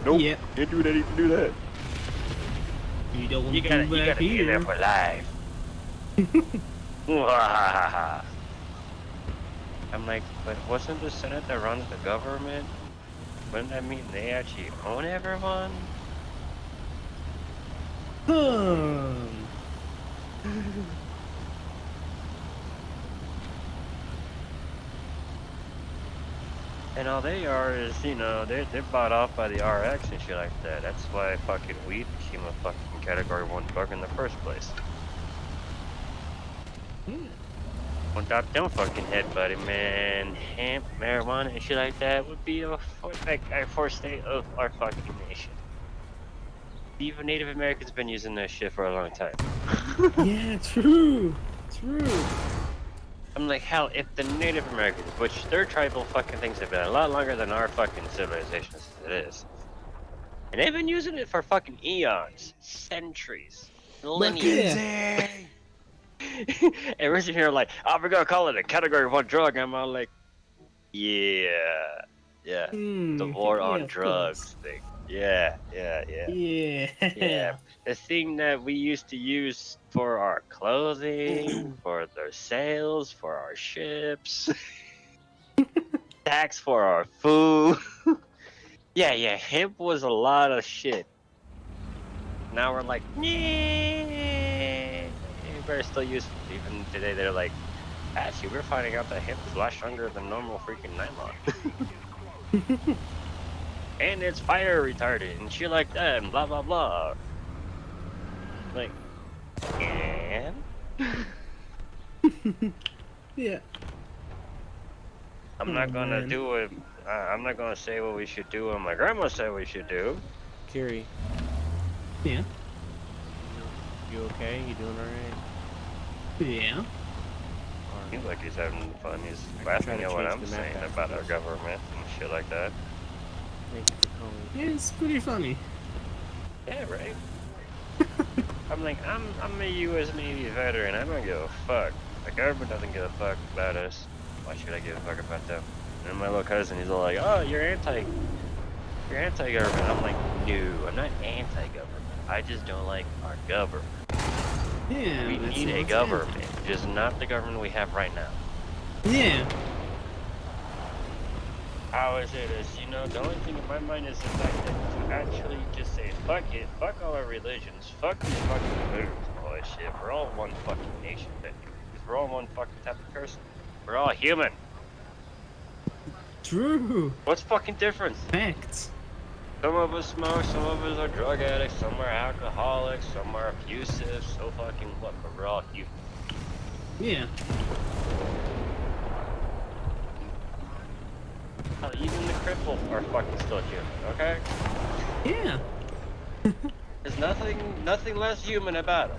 Nope. Yeah. Can't do that. You can do that. You don't want You to gotta do that be in there here. for life. I'm like, but wasn't the Senate that runs the government? Wouldn't that mean they actually own everyone? And all they are is, you know, they're bought off by the RX and shit like that. That's why fucking weed became a fucking Category 1 drug in the first place. Without them fucking headbutting, man, hemp, marijuana, and shit like that would be a fourth state of our fucking nation. Even Native Americans have been using that shit for a long time. Yeah, true. True. I'm like, hell, if the Native Americans, which their tribal fucking things have been a lot longer than our fucking civilizations as it is, and they've been using it for fucking eons, centuries, millennia. Mackenzie! And we're sitting here like, oh, we're gonna call it a Category 1 drug. I'm all like, yeah, the war on Yeah, of drugs course. thing. Yeah. Yeah. The thing that we used to use for our clothing, for their sails, for our ships, tax for our food. yeah, hemp was a lot of shit. Now we're like, yeah, but it's still useful. Even today, they're like, actually, we're finding out that hemp is a lot stronger than normal freaking nylon. And it's fire retardant and shit like that and blah blah blah. Like, and Yeah. I'm not gonna do it. I'm not gonna say what we should do. What my grandma said we should do. Kiri, Yeah. you okay? You doing alright? Yeah. Seems like he's having fun. He's I can laughing try to at what change I'm the map saying after about our this. government and shit like that. Thank you for calling. Yeah, it's pretty funny. Yeah, right. I'm like, I'm a U.S. Navy veteran. I don't give a fuck. The government doesn't give a fuck about us. Why should I give a fuck about them? And my little cousin, he's all like, oh, you're anti-government. I'm like, no, I'm not anti-government. I just don't like our government. Yeah. We that's need a what's government, just not the government we have right now. Yeah. I always say this, you know, the only thing in my mind is the fact that to actually just say, fuck it, fuck all our religions, fuck these fucking religions and all that shit. We're all one fucking nation, because we're all one fucking type of person. We're all human. True. What's fucking difference? Facts. Some of us smoke, some of us are drug addicts, some are alcoholics, some are abusive, so fucking what, but we're all human. Yeah. Hell, even the crippled are fucking still human, okay? Yeah. There's nothing less human about them.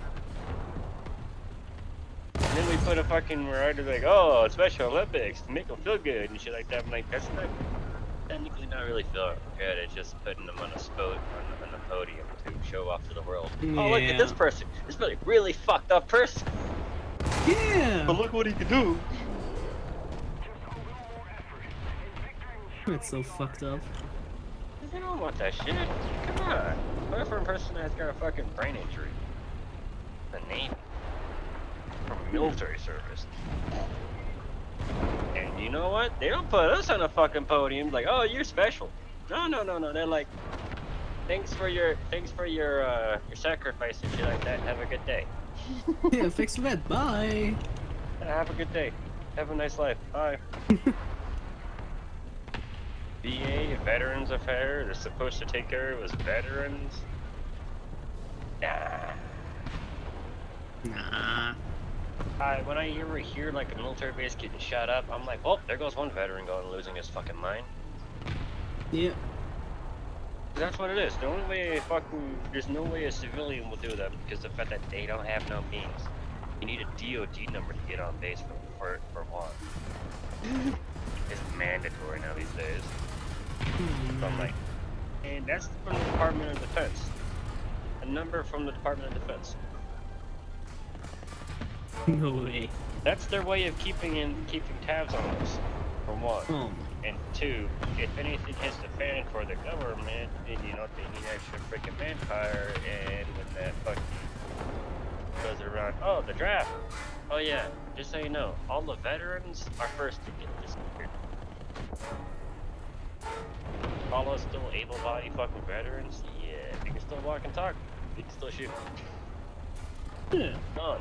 And then we put a fucking writer like, oh, Special Olympics to make them feel good and shit like that. I'm like, that's not technically not really feeling good. It's just putting them on a on the podium to show off to the world. Yeah. Oh, look at this person. This really fucked up person. Yeah. But look what he can do. That's so fucked up. You don't want that shit. Come on. What for a person that's got a fucking brain injury? The Navy. From military service. And you know what? They don't put us on a fucking podium like, oh, you're special. No. They're like, thanks for your sacrifice and shit like that. Have a good day. Yeah, thanks for that. Bye. Have a good day. Have a nice life. Bye. VA, Veterans Affairs, they're supposed to take care of us veterans. Nah. When I ever hear like a military base getting shot up, I'm like, well, there goes one veteran going losing his fucking mind. Yeah. That's what it is. The only way there's no way a civilian will do that because of the fact that they don't have no means. You need a DOD number to get on base for one. It's mandatory now these days. So I'm like, and that's from the Department of Defense. A number from the Department of Defense. No way. That's their way of keeping tabs on us, for one. Oh my And two, if anything hits the fan for the government, then you know they need extra freaking manpower. And when that fucking goes around, oh, the draft. Oh yeah, just so you know, all the veterans are first to get disappeared. All us still able-bodied fucking veterans, yeah, they can still walk and talk. They can still shoot. Yeah. None.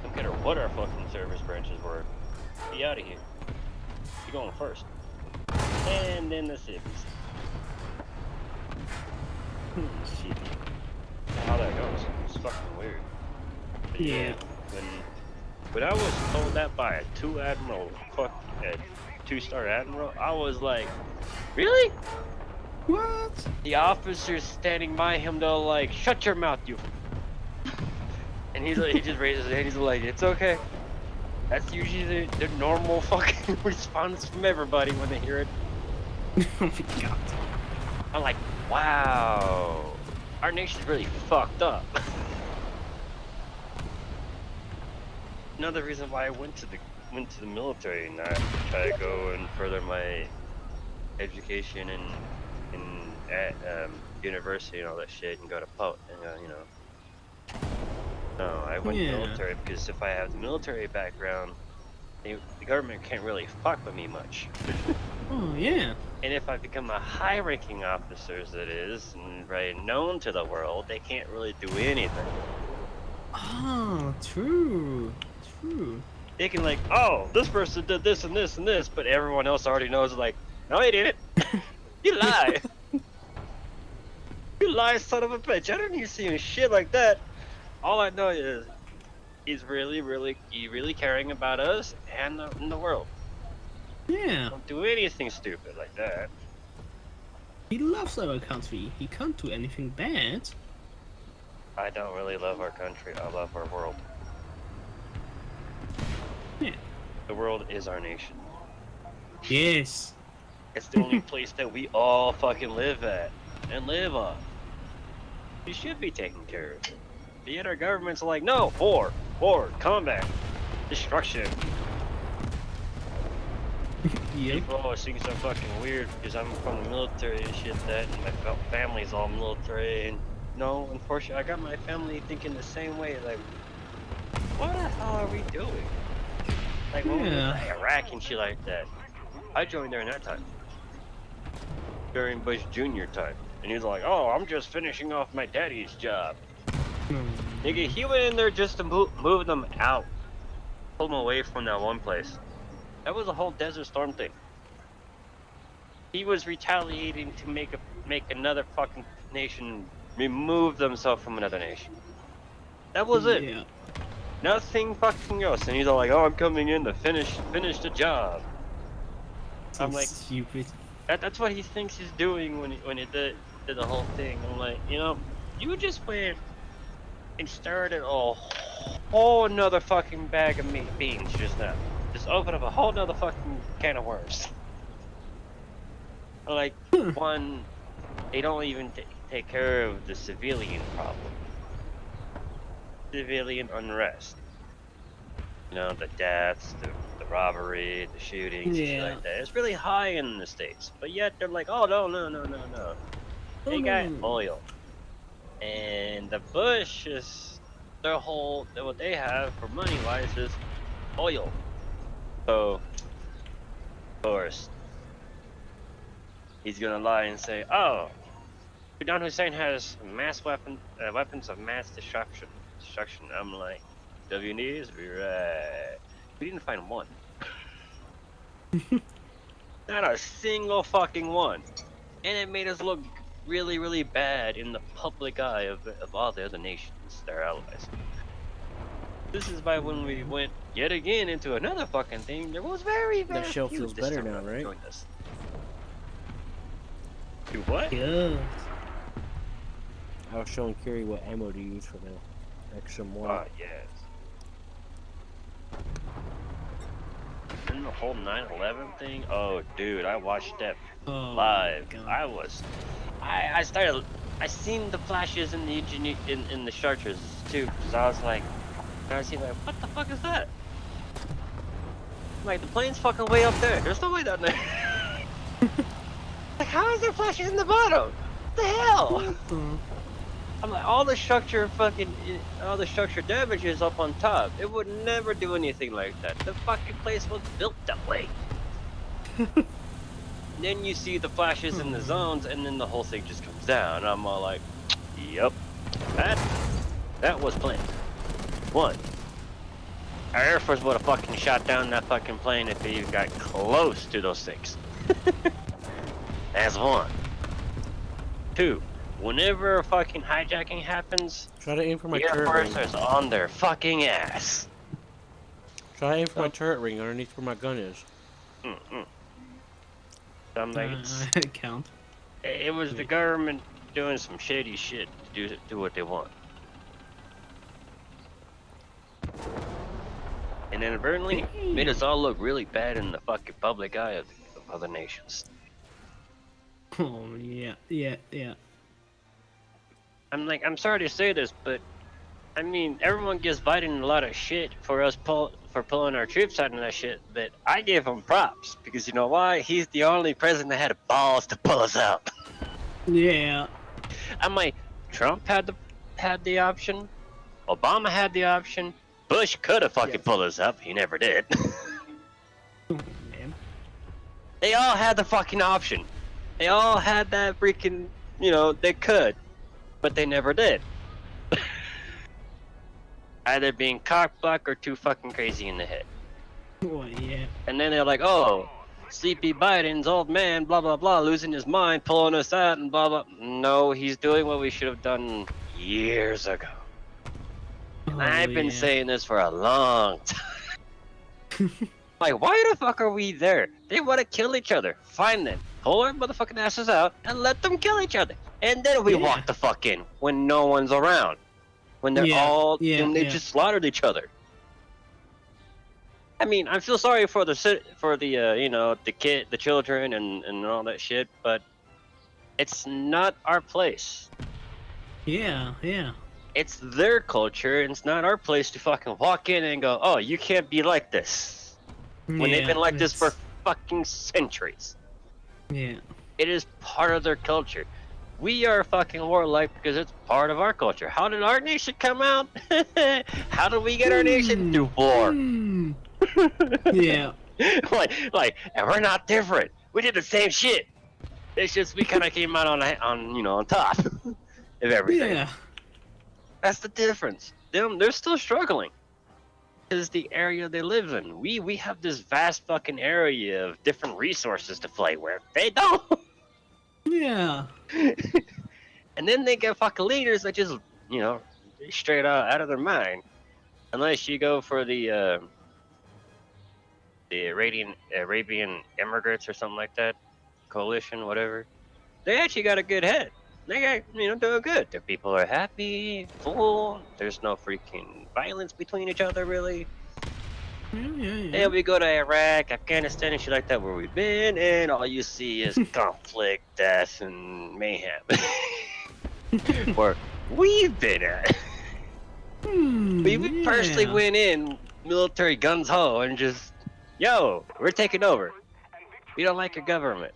No matter what our fucking service branches were, be out of here. You're going first. And then the cities. Shit. How that goes, it's fucking weird. But Yeah. When I was told that by a two-star admiral, I was like, really? What? The officers standing by him, they're like, shut your mouth, you. And he just raises his hand, he's like, it's okay. That's usually the normal fucking response from everybody when they hear it. Oh my god. I'm like, wow, our nation's really fucked up. Another reason why I went to the military, not to try to go and further my education in at university and all that shit, and go to you know. No, I went to the military because if I have the military background, the government can't really fuck with me much. Oh yeah. And if I become a high-ranking officer, as it is, and right known to the world, they can't really do anything. Oh, true. True. They can like, oh, this person did this and this and this, but everyone else already knows. Like, no, he didn't. You lie. You lie, son of a bitch. I didn't even see him shit like that. All I know is he's really caring about us and the world. Yeah. Don't do anything stupid like that. He loves our country. He can't do anything bad. I don't really love our country. I love our world. Yeah. The world is our nation. Yes. It's the only place that we all fucking live at and live on. We should be taking care of it. But yet our government's like, no, war, combat, destruction. Yep. People always think so fucking weird because I'm from the military and shit that, and my family's all military. And no, unfortunately, I got my family thinking the same way. Like, what the hell are we doing? Like, when we went to Iraq and shit like that. I joined during that time. During Bush Jr. time. And he was like, oh, I'm just finishing off my daddy's job. Nigga, he went in there just to move them out. Pull them away from that one place. That was a whole Desert Storm thing. He was retaliating to make another fucking nation remove themselves from another nation. That was it. Yeah. Nothing fucking else. And he's all like, oh, I'm coming in to finish the job. So I'm like, stupid. that's what he thinks he's doing when he did the whole thing. I'm like, you know, you just went and started a whole nother fucking bag of beans just now. Just open up a whole nother fucking can of worms. Like, one, they don't even take care of the civilian problem. Civilian unrest. You know, the deaths, the robbery, the shootings, and shit like that. It's really high in the States. But yet they're like, oh, no. They got oil. And the Bush is, what they have for money-wise is oil. So, of course, he's gonna lie and say, oh, Saddam Hussein has weapons of mass destruction. I'm like, WNDs? Right. We didn't find one. Not a single fucking one. And it made us look really, really bad in the public eye of all the other nations, their allies. This is why when we went yet again into another fucking thing, there was very That show few feels this better time now, around right? joined us. Do what? Yeah. I was showing Carrie what ammo to use for the extra more. Ah, yes. And the whole 9/11 thing. Oh, dude, I watched that live. I seen the flashes in the chartreuse too, because I was like, what the fuck is that? Like, the plane's fucking way up there. There's no way down there. Like, how is there flashes in the bottom? What the hell? I'm like, all the structure damage is up on top. It would never do anything like that. The fucking place was built that way. Then you see the flashes in the zones, and then the whole thing just comes down. I'm all like, yep, that was planned. One, our Air Force would have fucking shot down that fucking plane if they even got close to those things. That's one. Two, whenever a fucking hijacking happens, Try to aim for my the Air turret Force ring. is on their fucking ass. Try to aim for my turret ring underneath where my gun is. I'm like, it was the government doing some shady shit to do what they want. And inadvertently made us all look really bad in the fucking public eye of other nations. Oh, yeah. I'm like, I'm sorry to say this, but I mean, everyone gives Biden a lot of shit for us pulling our troops out of that shit, but I give him props because you know why? He's the only president that had balls to pull us out. Yeah. I'm like, Trump had the option, Obama had the option, Bush could have fucking pulled us up, he never did. Man. They all had the fucking option. They all had that freaking, they could, but they never did. Either being cock-blocked or too fucking crazy in the head. Well, yeah. And then they're like, oh, Sleepy Biden's old man, blah, blah, blah, losing his mind, pulling us out, and blah, blah. No, he's doing what we should have done years ago. And I've been saying this for a long time. Like, why the fuck are we there? They want to kill each other. Fine then. Pull our motherfucking asses out and let them kill each other. And then we walk the fuck in when no one's around. When they're they just slaughtered each other. I mean, I feel sorry for the the children and all that shit, but it's not our place. Yeah. It's their culture, and it's not our place to fucking walk in and go, oh, you can't be like this. When they've been like this for fucking centuries. Yeah. It is part of their culture. We are fucking warlike because it's part of our culture. How did our nation come out? How did we get our nation? Through war. Yeah. like, and we're not different. We did the same shit. It's just we kind of came out on top of everything. Yeah. That's the difference. They're still struggling. Because the area they live in. We have this vast fucking area of different resources to play with. They don't. Yeah. And then they get fucking leaders that just, straight out of their mind. Unless you go for the Arabian immigrants or something like that, coalition, whatever. They actually got a good head. They got, doing good. Their people are happy, full. There's no freaking violence between each other, really. Yeah. And we go to Iraq, Afghanistan, and shit like that, where we've been, and all you see is conflict, death, and mayhem. Where we've been at. We personally went in, military guns ho, and just, yo, we're taking over. We don't like your government.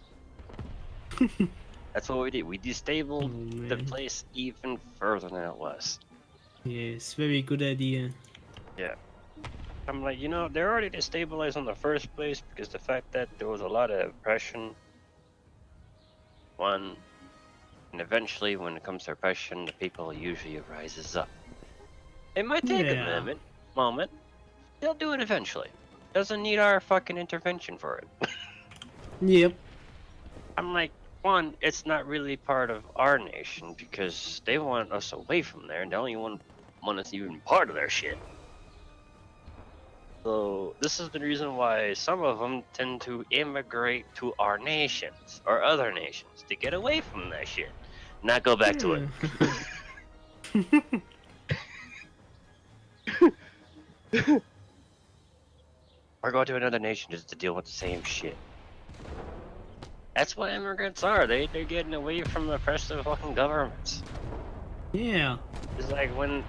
That's what we did. We destabilized the place even further than it was. Yes, very good idea. Yeah. I'm like, they're already destabilized in the first place because the fact that there was a lot of oppression. One, and eventually when it comes to oppression, the people usually rises up. It might take a moment. They'll do it eventually. Doesn't need our fucking intervention for it. Yep. I'm like, one, it's not really part of our nation because they want us away from there and they don't even want us even part of their shit. So this is the reason why some of them tend to immigrate to our nations or other nations to get away from that shit, not go back to it. Or go to another nation just to deal with the same shit. That's what immigrants are. They're getting away from the oppressive fucking governments. Yeah. It's like when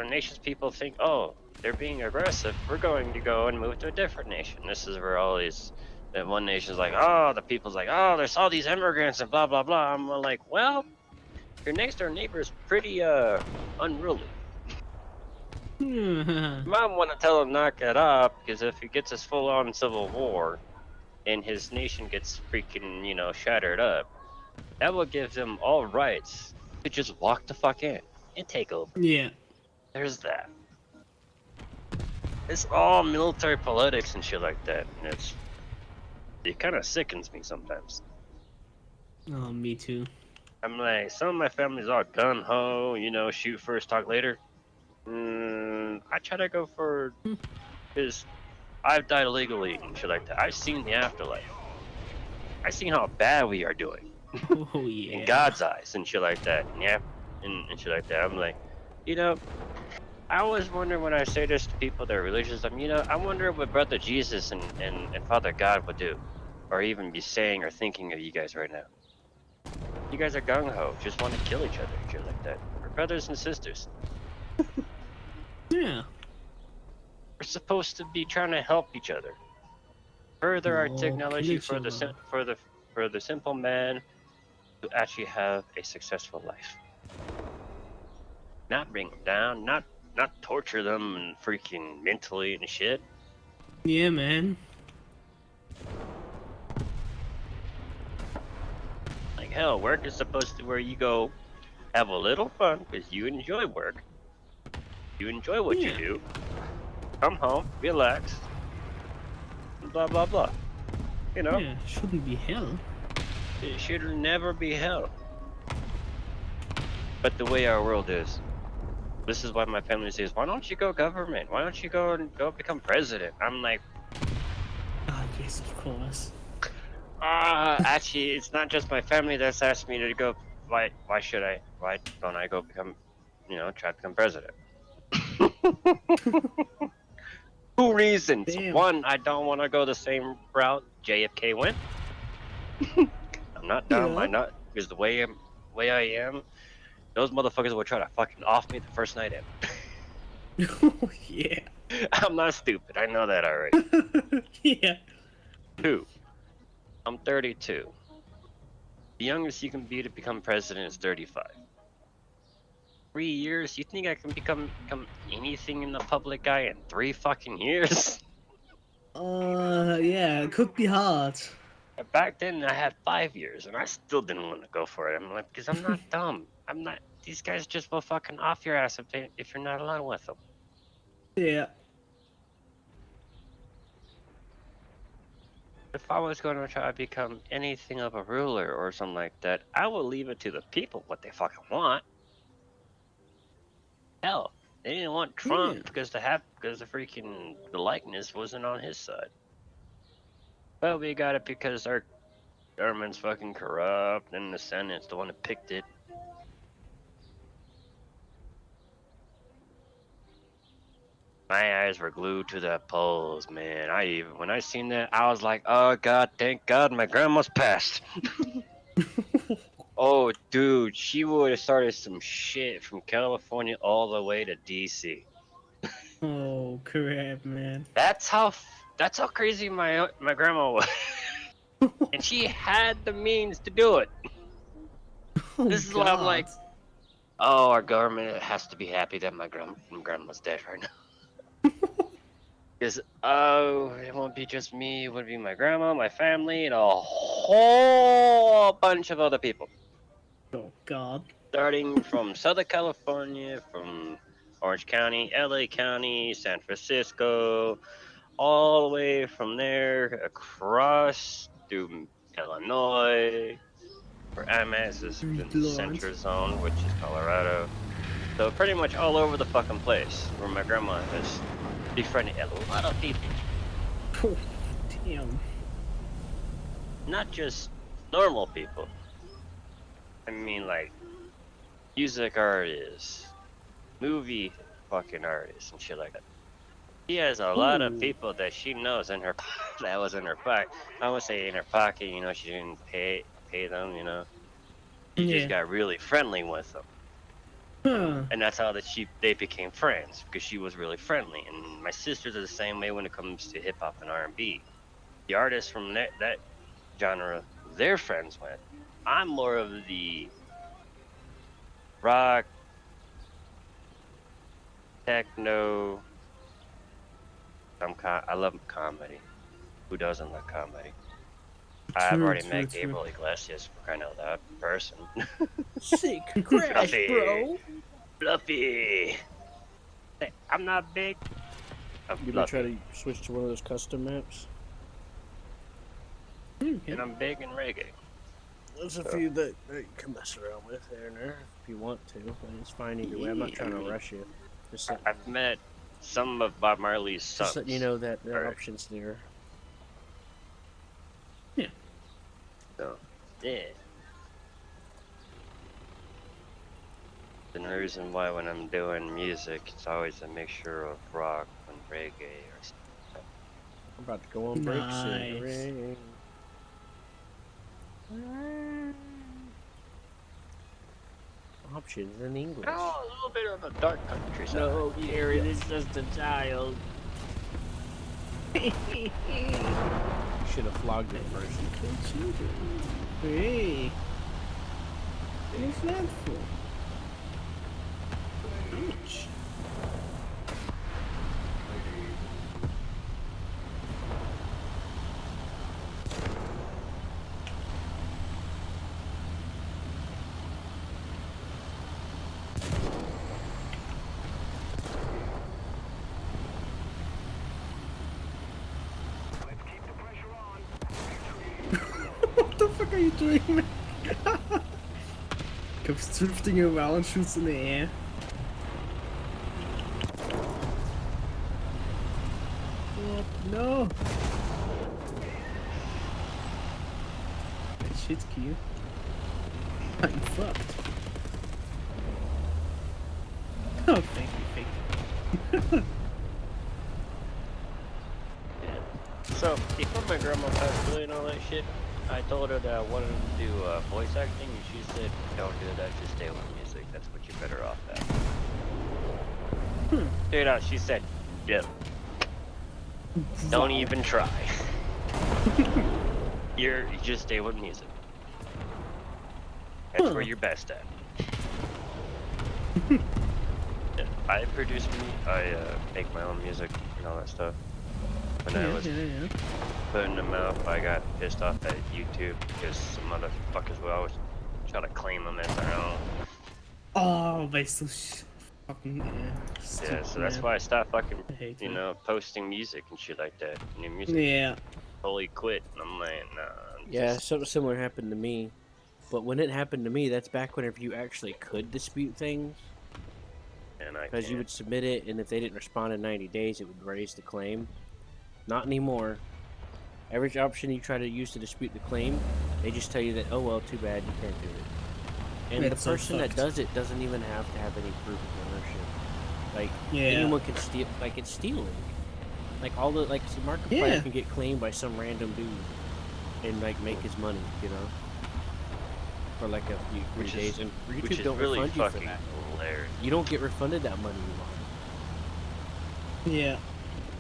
nation's people think, oh, they're being aggressive. We're going to go and move to a different nation. This is where all these, that one nation's like, oh, the people's like, oh, there's all these immigrants and blah blah blah. I'm like, well, your next door neighbor is pretty unruly. Might want to tell him knock it up, because if he gets his full-on civil war, and his nation gets freaking, you know, shattered up, that will give them all rights to just walk the fuck in and take over. Yeah. There's that. It's all military politics and shit like that, and it kind of sickens me sometimes. Oh, me too. I'm like, some of my family's all gun ho, you know, shoot first, talk later. I try to go for, because I've died illegally and shit like that. I've seen the afterlife. I've seen how bad we are doing. Oh yeah. In God's eyes and shit like that. Yeah, and shit like that. I'm like, you know, I always wonder when I say this to people that are religious, you know, I wonder what Brother Jesus and Father God would do, or even be saying or thinking of you guys right now. You guys are gung-ho, just want to kill each other and shit like that. We're brothers and sisters. Yeah. We're supposed to be trying to help each other. Further our No, technology kill each other. for the simple man to actually have a successful life. Not bring them down, not torture them and freaking mentally and shit. Yeah, man. Like hell, work is supposed to where you go have a little fun because you enjoy work. You enjoy what you Yeah. do. Come home, relax, and blah blah blah. You know, Yeah, shouldn't be hell. it should never be hell. But the way our world is, this is why my family says, why don't you go government? Why don't you go become president? I'm like, Ah, yes, of course. actually, it's not just my family that's asked me to go. Why don't I go become, you know, try to become president? 2 reasons. Damn. 1, I don't want to go the same route JFK went. I'm not dumb. Yeah. I'm not, because the way I am, those motherfuckers will try to fucking off me the first night in. Yeah. I'm not stupid. I know that already. Yeah. 2, I'm 32. The youngest you can be to become president is 35. 3 years? You think I can become anything in the public eye in 3 fucking years? Yeah, it could be hard. Back then I had 5 years and I still didn't want to go for it. I'm like, because I'm not dumb. I'm not. These guys just will fucking off your ass if you're not alone with them. Yeah. If I was going to try to become anything of a ruler or something like that, I will leave it to the people what they fucking want. Hell, they didn't want Trump Yeah. because the likeness wasn't on his side. Well, we got it because our government's fucking corrupt and the Senate's the one that picked it. My eyes were glued to the polls, man. When I seen that, I was like, oh god, thank god my grandma's passed. Oh, dude, she would have started some shit from California all the way to DC. Oh crap, man. That's how crazy my grandma was, and she had the means to do it. Oh, This is why I'm like, oh, our government has to be happy that my grandma's dead right now. Because it won't be just me; it would be my grandma, my family, and a whole bunch of other people. Oh god. Starting from Southern California, from Orange County, LA County, San Francisco, all the way from there across through Illinois, where I'm at is in the Lord. center zone, which is Colorado. So pretty much all over the fucking place where my grandma has befriended a lot of people. Oh, damn. Not just normal people. I mean, like, music artists, movie fucking artists, and shit like that. She has a lot of Ooh. people that she knows in her that was in her pocket. I would say in her pocket, you know, she didn't pay them, you know. She Yeah. just got really friendly with them. Huh. And that's how they became friends because she was really friendly. And my sisters are the same way when it comes to hip hop and R&B. The artists from that genre, they're friends with. I'm more of the rock, techno. I love comedy. Who doesn't love comedy? I've True, already true, met true. Gabriel Iglesias for crying out loud. Person. Sick crash, Fluffy. bro. Fluffy. Hey, I'm not big. I'm You ever fluffy. try to switch to one of those custom maps? And I'm big in reggae. There's a few that you can mess around with there and there if you want to. And it's fine either way. I'm not trying to rush you. Just let, I've met some of Bob Marley's sons. just letting you know that the Or- option's there. So, yeah. The reason why when I'm doing music, it's always a mixture of rock and reggae or something. I'm about to go on break soon. Nice. Hooray. Options in English. Oh, a little bit of a dark country side. No, Aaron is just a child. Should have flogged it first. Hey. What's that for? Ouch. What the fuck are you doing, man? Comes drifting around, shoots in the air. What? No! That shit's cute. I'm fucked. Oh, thank you, thank you. So, before my grandma passed away and all that shit, I told her that I wanted to do voice acting, and she said, don't do that, just stay with music. That's what you're better off at. Straight out, she said, yeah. Don't even try. You just stay with music. That's where you're best at. Yeah, I produce I make my own music and all that stuff. When I was putting them out, I got pissed off at YouTube because some motherfuckers will always try to claim them as their own. Oh, but so fucking Yeah, so that's why I stopped fucking, I hate you that. know, posting music and shit like that. New music. Yeah. Totally quit. And I'm like, nah. Yeah, something similar happened to me. But when it happened to me, that's back whenever you actually could dispute things. And I Because you can't. would submit it, and if they didn't respond in 90 days, it would raise the claim. Not anymore. Every option you try to use to dispute the claim, they just tell you that, oh well, too bad, you can't do it. And That's the so person that fucked. does it doesn't even have to have any proof of ownership. Like, Yeah. anyone can steal, like, it's stealing. Like, all the, like, Markiplier Yeah. can get claimed by some random dude and, like, make his money, you know? For, like, a few Which days. is, And which YouTube is don't really refund you for fucking that. hilarious. You don't get refunded that money you Yeah.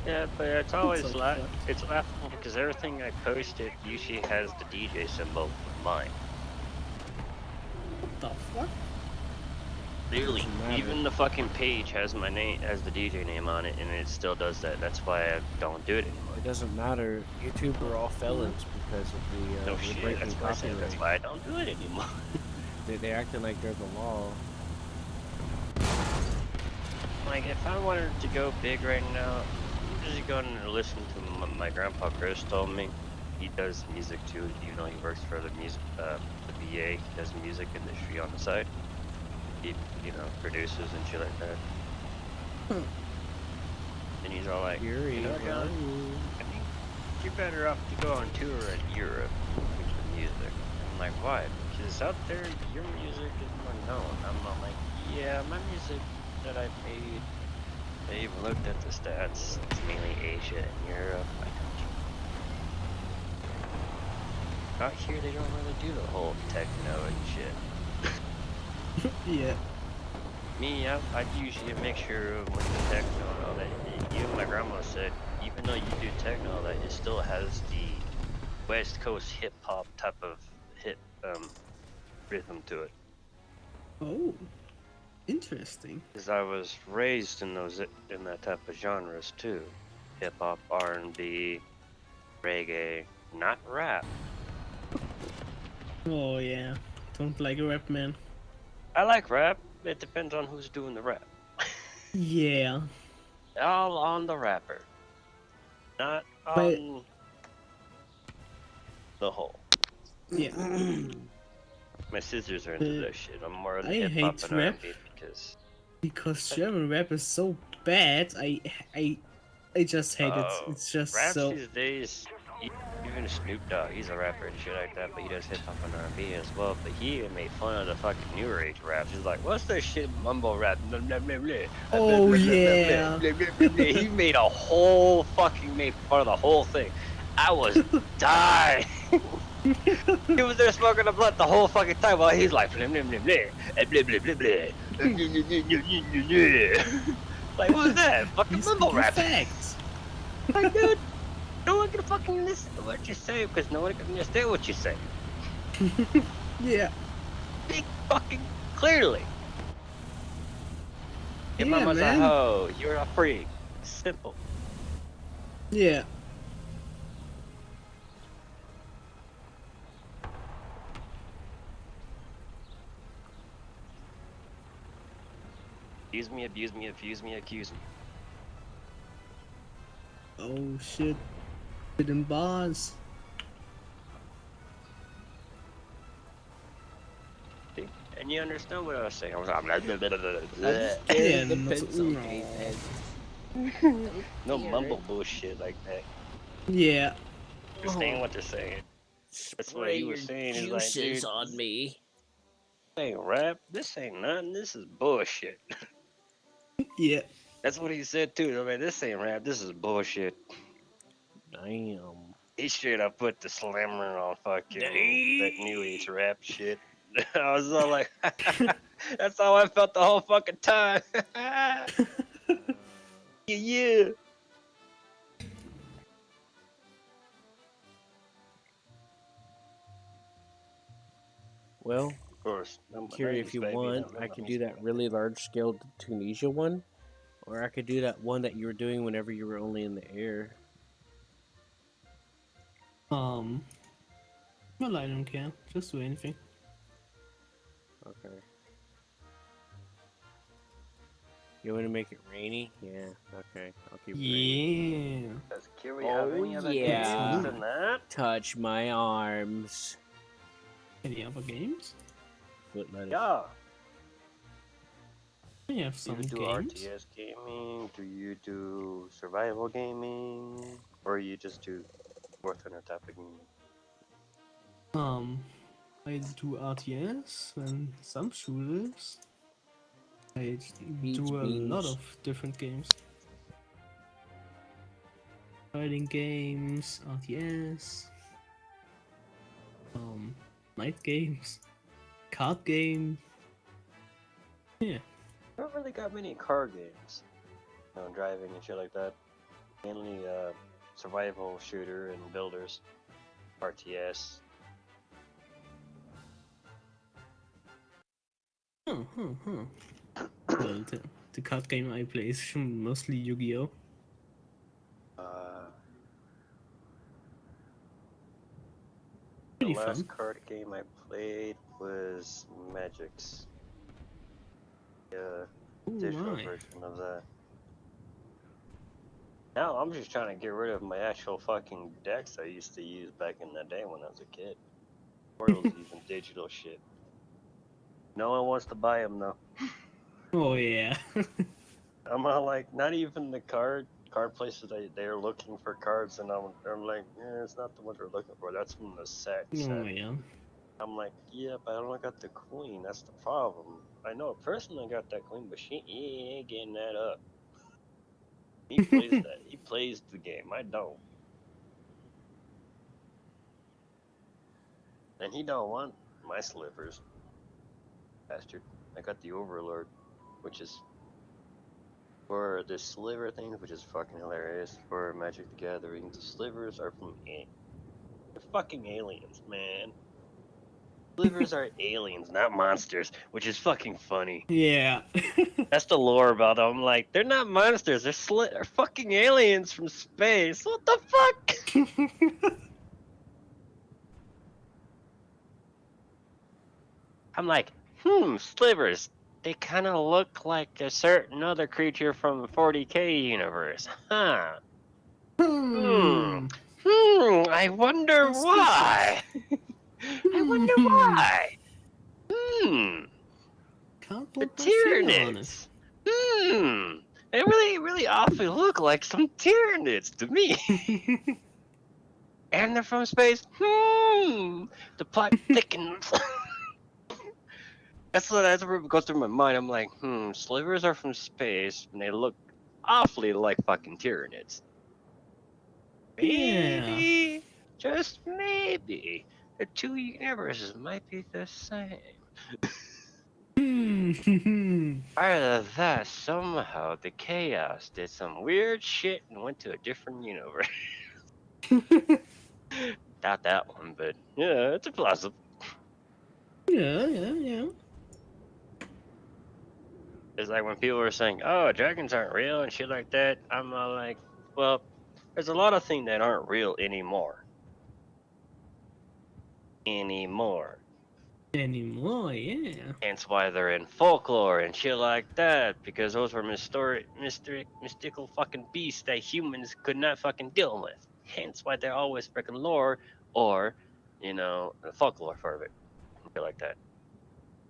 Yeah, but it's always so la- fucked. it's laughable because everything I posted usually has the DJ symbol of mine. The fuck? Literally, Doesn't matter. even the fucking page has my name, has the DJ name on it, and it still does that. That's why I don't do it anymore. It doesn't matter. YouTube are all felons because of the No they're shit. breaking That's why I said copyright. that's why I don't do it anymore. They're acting like they're the law. Like, if I wanted to go big right now, I'm just going to listen to my grandpa Chris told me. He does music too, even though he works for the music, the VA. He does music industry on the side. He, you know, produces and shit like that. And he's all like, Here you know, you John, I think you're better off to go on tour in Europe with your music. I'm like, why? Because out there, your music is more known. I'm not like, yeah, my music that I made, I even looked at the stats. It's mainly Asia and Europe. I don't. Out here, they don't really do the whole techno and shit. Yeah. I'd usually make sure with the techno and all that. Even my grandma said, even though you do techno and all that, it still has the West Coast hip hop type of hip rhythm to it. Oh, interesting. Because I was raised in that type of genres too, hip hop, R&B, reggae, not rap. Oh yeah, don't like rap, man. I like rap. It depends on who's doing the rap. Yeah, All on the rapper, not but on the whole. yeah, My sisters are into but that shit. I'm more in I hip hop hate and rap R&B because because German rap is so bad. I I just hate it. It's just raps so. these days. Even Snoop Dogg, he's a rapper and shit like that, but he does hip hop and R&B as well. But he even made fun of the fucking newer age raps. He's like, "What's that shit mumble rap?" Blah, blah, blah, blah, blah, Oh blah, blah, blah, yeah. blah, blah, blah, blah. He made a whole fucking made fun of the whole thing. I was dying. He was there smoking a blunt the whole fucking time while he's like, blah, blah, blah, blah, blah, blah, blah, blah, blah, blah, blah, blah, blah. Like, what's that? Fucking He's mumble speaking rap. facts. Like, dude, no one can fucking listen to what you say because no one can understand what you say. Yeah. Speak fucking clearly. Your Yeah, mama's a man. hoe. You're a freak. Simple. Yeah. Use me, abuse me, abuse me, accuse me. Oh shit. Hidden bars. See? And you understand what I was saying. I was like, blah, blah, blah, blah, blah, blah. Yeah, The not so, pencil no. case. No mumble bullshit like that. Yeah. Understand what they're saying. That's what Spray he your was saying. He's like, juices dude, on me. this ain't rap. This ain't nothing. This is bullshit. Yeah. That's what he said too. I mean, this ain't rap. This is bullshit. Damn. He straight up put the slammer on fucking that new age Damn. rap shit. I was all like, that's how I felt the whole fucking time. Yeah, yeah. Well, Of course, I'm a Kiri, if 90s you baby. I want, I remember could do music that like really large scale Tunisia one, or I could do that one that you were doing whenever you were only in the air. Um. Well, I don't care. Just do anything. Okay. You want to make it rainy? Yeah. Okay. I'll keep it rainy. Yeah. Does Kiri have Oh any other yeah. games than that? Touch my arms. Any other games? Foot lettuce. Yeah. I have Do some you do games. RTS gaming? Do you do survival gaming? Or you just do War Thunder type of gaming? I do RTS and some shooters. I Beans, do a lot beans. of different games. Fighting games, RTS, night games, card game. Yeah. I don't really got many car games. You know, driving and shit like that. Mainly survival shooter and builders. RTS. Well, the card game I play is mostly Yu-Gi-Oh! Uh, the Pretty last fun. card game I played was Magic's. The Oh digital my. version of that. Now I'm just trying to get rid of my actual fucking decks I used to use back in the day when I was a kid. Or those even digital shit. No one wants to buy them though. Oh yeah. I'm all like, not even the card places they're looking for cards, and I'm like, yeah, it's not the ones we're looking for. That's from the set. Oh yeah. I'm like, yeah, but I don't got the queen. That's the problem. I know a person that got that queen, but he ain't getting that up. He plays that. He plays the game. I don't. And he don't want my slivers, bastard. I got the Overlord which is for the sliver thing, which is fucking hilarious. For Magic the Gathering, the slivers are from they're fucking aliens, man. Slivers are aliens, not monsters, which is fucking funny. Yeah. That's the lore about them. I'm like, they're not monsters, they're fucking aliens from space. What the fuck? I'm like, slivers. They kind of look like a certain other creature from the 40K universe. Huh. I wonder why. I wonder why. Can't The put my finger on it. Tyranids. They really awfully look like some Tyranids to me. And they're from space. The plot thickens. That's what goes through my mind. I'm like, slivers are from space, and they look awfully like fucking Tyranids. Maybe, just maybe, the two universes might be the same. Either that, somehow, the chaos did some weird shit and went to a different universe. Not that one, but yeah, it's a plausible. Yeah. It's like when people were saying, "Oh, dragons aren't real" and shit like that. I'm like, well, there's a lot of things that aren't real anymore. Anymore, yeah. Hence why they're in folklore and shit like that, because those were mystical fucking beasts that humans could not fucking deal with. Hence why they're always freaking lore or, the folklore for it. Shit like that.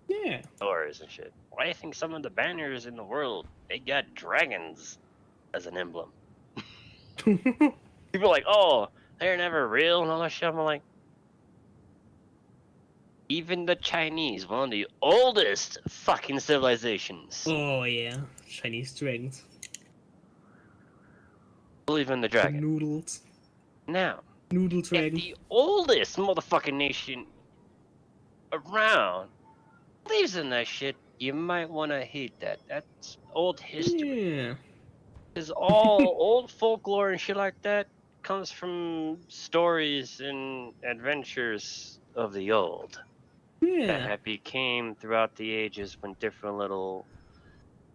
Yeah. Stories and shit. Why do you think some of the banners in the world, they got dragons as an emblem? People are like, oh, they're never real and all that shit. I'm like, even the Chinese, one of the oldest fucking civilizations, Oh yeah, Chinese dragons. believe in the The dragon. noodles. Now, Noodle if dragon. the oldest motherfucking nation around believes in that shit, you might want to hate that. That's old history. Yeah. Because all old folklore and shit like that comes from stories and adventures of the old. Yeah. That became throughout the ages when different little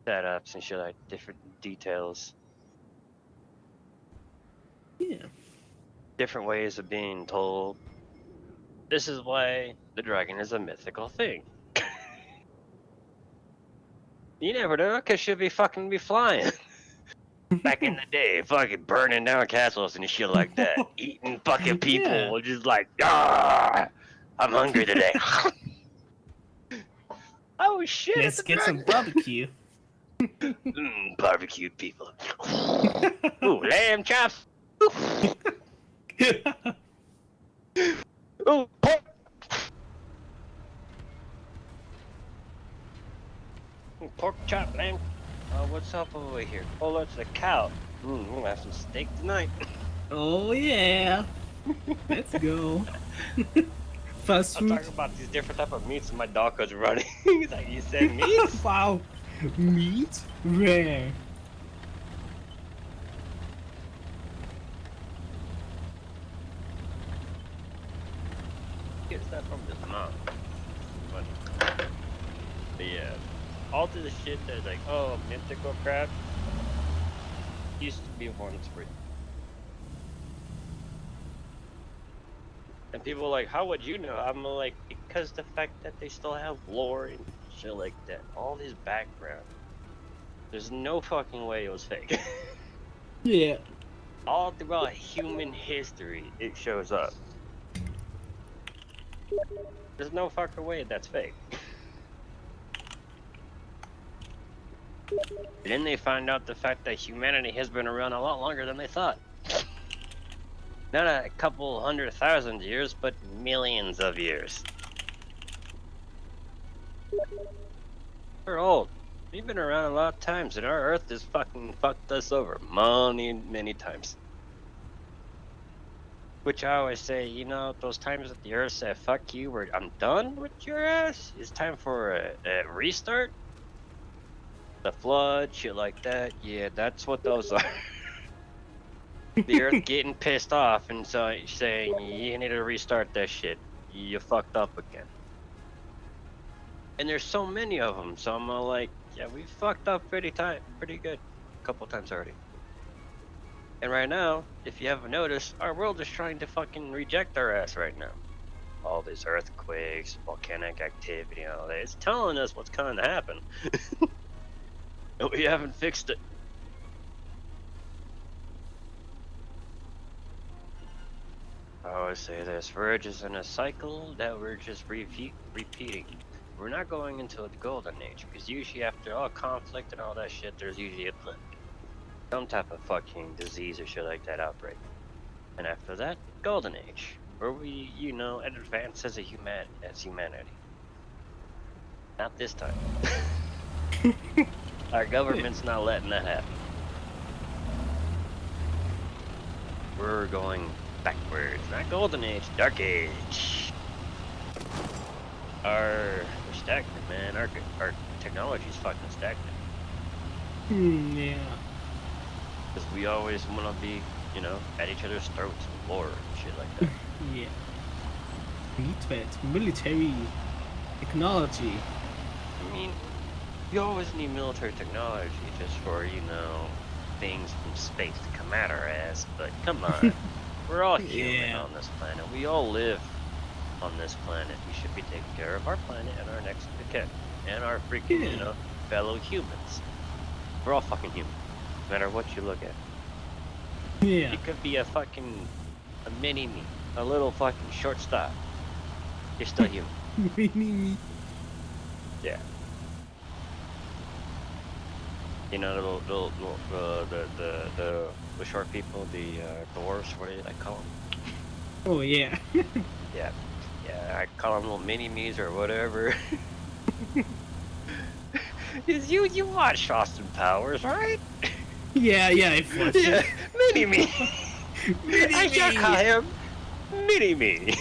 setups and shit like different details, Yeah. different ways of being told. This is why the dragon is a mythical thing. You never know, cause she'll be flying. Back in the day, fucking burning down castles and shit like that, eating fucking people, Yeah. just like, I'm hungry today. Oh shit! Let's it's a get some dragon. barbecue. Barbecued people. Ooh, lamb chops. Ooh, pork. Pork chop, lamb. What's up over here? Oh, that's a cow. We're gonna have some steak tonight. Oh yeah. Let's go. Fast I'm food. talking about these different type of meats, and my dog was running. He's like, "You said meat?" Wow. Meat? Rare. Get that from his mom. Funny. But yeah, all through the shit that's like, oh, mythical crap used to be once free. And people are like, how would you know? I'm like, because the fact that they still have lore and shit like that, all this background. There's no fucking way it was fake. Yeah. All throughout human history, it shows up. There's no fucking way that's fake. And then they find out the fact that humanity has been around a lot longer than they thought. Not a couple 100,000 years, but millions of years. We're old. We've been around a lot of times, and our Earth has fucking fucked us over many times. Which I always say, those times that the Earth said, fuck you, I'm done with your ass, it's time for a restart. The flood, shit like that. Yeah, that's what those are. The Earth getting pissed off and so saying you need to restart that shit. You fucked up again. And there's so many of them, so I'm like, yeah, we fucked up pretty good, a couple times already. And right now, if you haven't noticed, our world is trying to fucking reject our ass right now. All these earthquakes, volcanic activity, and all that. It's telling us what's going to happen. And we haven't fixed it. I always say this, we're just in a cycle that we're just repeating. We're not going into a golden age, because usually after all conflict and all that shit, there's usually a plague. Some type of fucking disease or shit like that outbreak. And after that, golden age, where we, you know, advance as humanity. Not this time. Our government's not letting that happen. We're going backwards, not golden age, dark age. We're stagnant, man. Our technology's fucking stagnant. Yeah. Because we always want to be, you know, at each other's throats and war and shit like that. Yeah. Need that military technology. I mean, you always need military technology just for, you know, things from space to come at our ass, but come on. We're all human on this planet. We all live on this planet. We should be taking care of our planet and our next of kin. And our freaking, you know, fellow humans. We're all fucking human. No matter what you look at. Yeah. It could be a mini-me. A little fucking shortstop. You're still human. Mini-me. Yeah. You know, the short people, the dwarves, what do I call them? Oh yeah. Yeah, I call them little mini-me's or whatever. You watch Austin Powers, right? Yeah, I've watched it. Mini-me. I just call him Mini-me.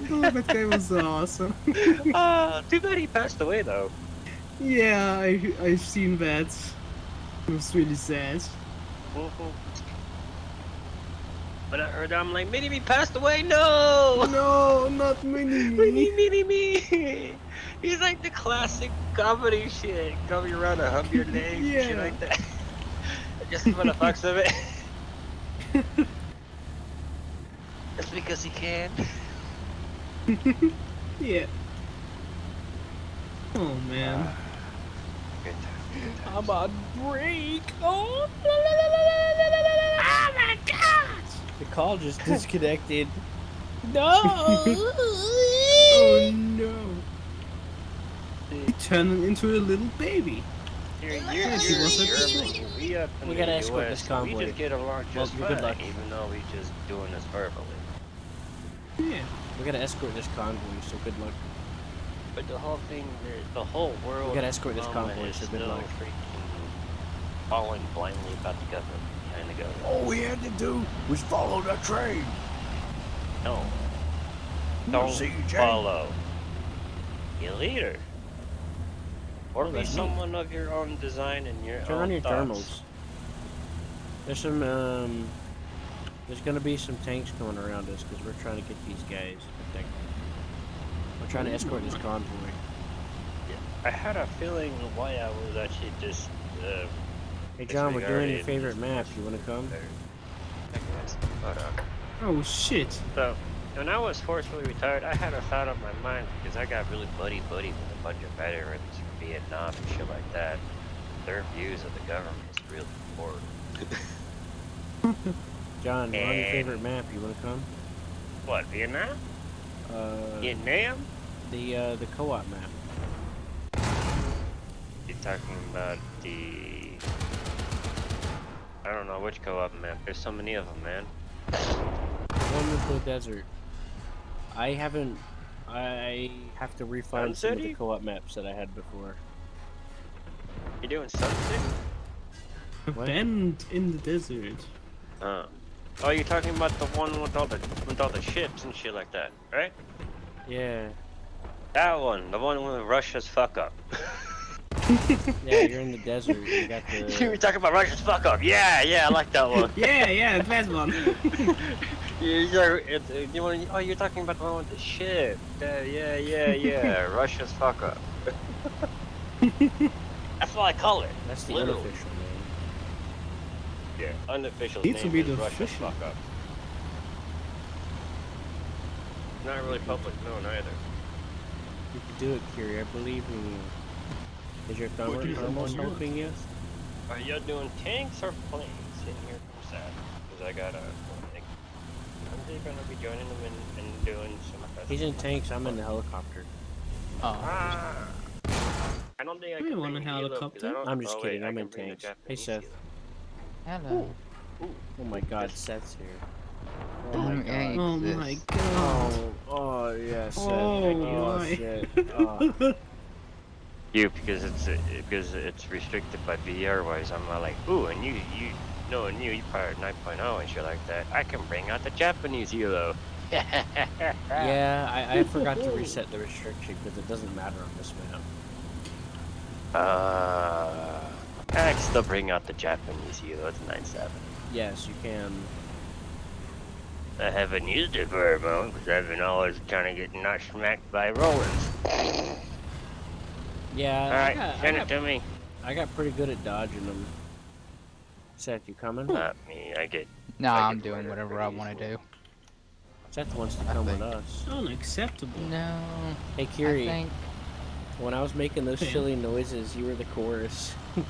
Oh, that guy was awesome. Too bad he passed away though. Yeah, I've seen that. It was really sad. When I heard that, I'm like, Mini-me passed away? No! No, not Mini-me. Mini-me! He's like the classic comedy shit. Coming around to hug your leg and shit like that. Just for the fucks of it. That's because he can. Yeah. Oh man. Good time. I'm on break. Oh my god! The call just disconnected. No! Oh no. He turned into a little baby. You're He was a German. We up in We the gotta escort US, this convoy. We just get along just Well, good fine, luck. even though we just doing this verbally. Yeah. We gotta escort this convoy, so good luck. But the whole thing, the whole world. We gotta escort this moment convoy, is so good still luck. freaking following blindly about the government, behind the government. All we had to do was follow the train. No. Don't See you, Jay. follow your leader. Or Oh, be that's me. someone of your own design and your Turn own on your thoughts. thermals. There's some, there's gonna be some tanks coming around us because we're trying to get these guys protected. We're trying to escort this convoy. I had a feeling why I was actually just. Hey John, we're doing disregarding your favorite this map. much You wanna come? better. Hold on. Oh shit. So, when I was forcefully retired, I had a thought on my mind because I got really buddy with a bunch of veterans from Vietnam and shit like that. Their views of the government is really poor. John, we're on your And- favorite map. You wanna come? What, Vietnam? Vietnam? The co-op map. You're talking about the... I don't know which co-op map. There's so many of them, man. One with the desert. I have to refine Sun some of the City? co-op maps that I had before. You're doing something? A What? bend in the desert. Oh, you're talking about the one with all the ships and shit like that, right? Yeah. That one, the one with Russia's fuck up. Yeah, you're in the desert. You got You were the. talking about Russia's fuck up. Yeah, I like that one. Yeah, the best one. You're talking about the one with the ship. Yeah. Russia's fuck up. That's what I call it. That's the Literally. unofficial name. Yeah, unofficial Needs to name be is the Russia's official. fuck up. Not really public known either. You could do it, Kiri. I believe in you. Is your What is thermal on you? helping you? Are you doing tanks or planes? And here comes that. Because I got a like, I'm just gonna be joining them and doing some. He's in tanks. I'm in the helicopter. Oh, Ah. I don't think I We can want bring a Hilo, 'cause I helicopter. don't- I'm just oh, kidding. wait, I I'm can in bring the tanks. Hey, Japanese Seth. Hilo. hello. Oh my God, Just- Seth's here. Oh my Mm, yeah, God. Oh This. my god. Oh yeah, Seth. Oh my. shit. Oh. You because it's restricted by VR wise. I'm like, ooh, and you you part 9.0 and shit like that. I can bring out the Japanese Hilo. Yeah, I forgot to reset the restriction because it doesn't matter on this map. I can still bring out the Japanese Hilo. It's 9.7. Yes, you can. I haven't used it very much because I've been always kind of getting not smacked by Rollins. Yeah, Alright, send it to me. I got pretty good at dodging them. Seth, you coming? Not me. I get. No, I I'm get doing murdered whatever I pretty want to easily. do. Seth wants to I come with think. us. Unacceptable. No, Hey, I Kiri, think when I was making those Yeah. silly noises, you were the chorus. You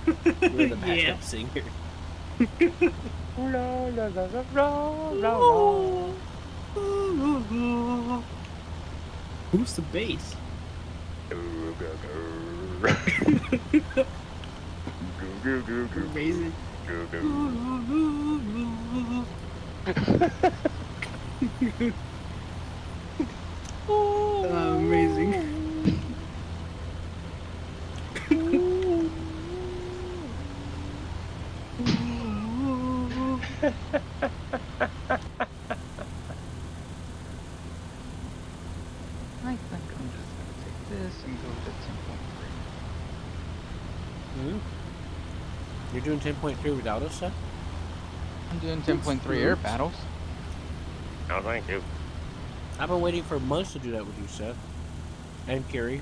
were the backup Yeah. singer. Who's the bass? Amazing. Amazing. I think I'm just gonna take this and go to 10.3. Hmm? You're doing 10.3 without us, Seth? I'm doing 10.3 air battles. No, thank you. I've been waiting for months to do that with you, Seth. And Kiri.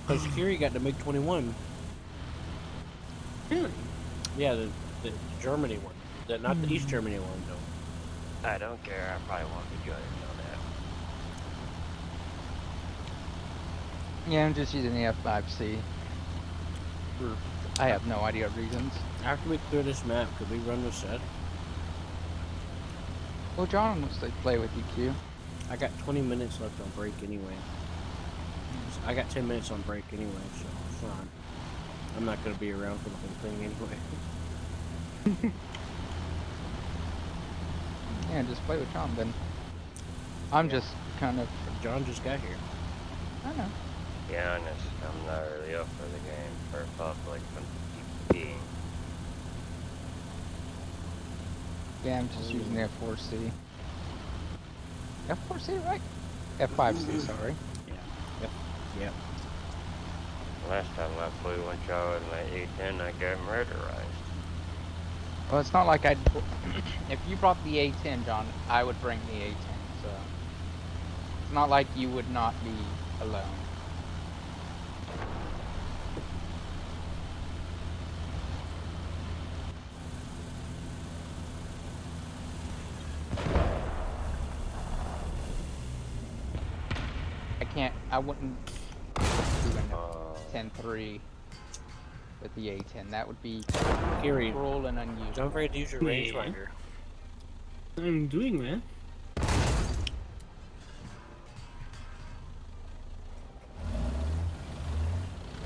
Because Kiri got the MiG-21. Really? Yeah, the Germany one. Not the East Germany one, though. I don't care. I probably won't be joining on that. Yeah, I'm just using the F5C. I have no idea reasons. After we clear this map, could we run with Seth? Well, John wants to play with you, Q. I got 20 minutes left on break anyway. I got 10 minutes on break anyway, so it's fine. I'm not going to be around for the whole thing anyway. Yeah, just play with John then. I'm just kind of, John just got here. I don't know. To be honest, I'm not really up for the game for public PvP. Yeah, I'm just using the F4C. F4C, right? F5C, sorry. Yep. Last time I flew one shot with my A10, I got murderized. Well, it's not like I'd. If you brought the A10, John, I would bring the A10. So it's not like you would not be alone. I can't. I wouldn't do an 10-3 with the A10. That would be Kiri, cruel and unusual. don't forget to use your Yeah. rangefinder. I'm doing that.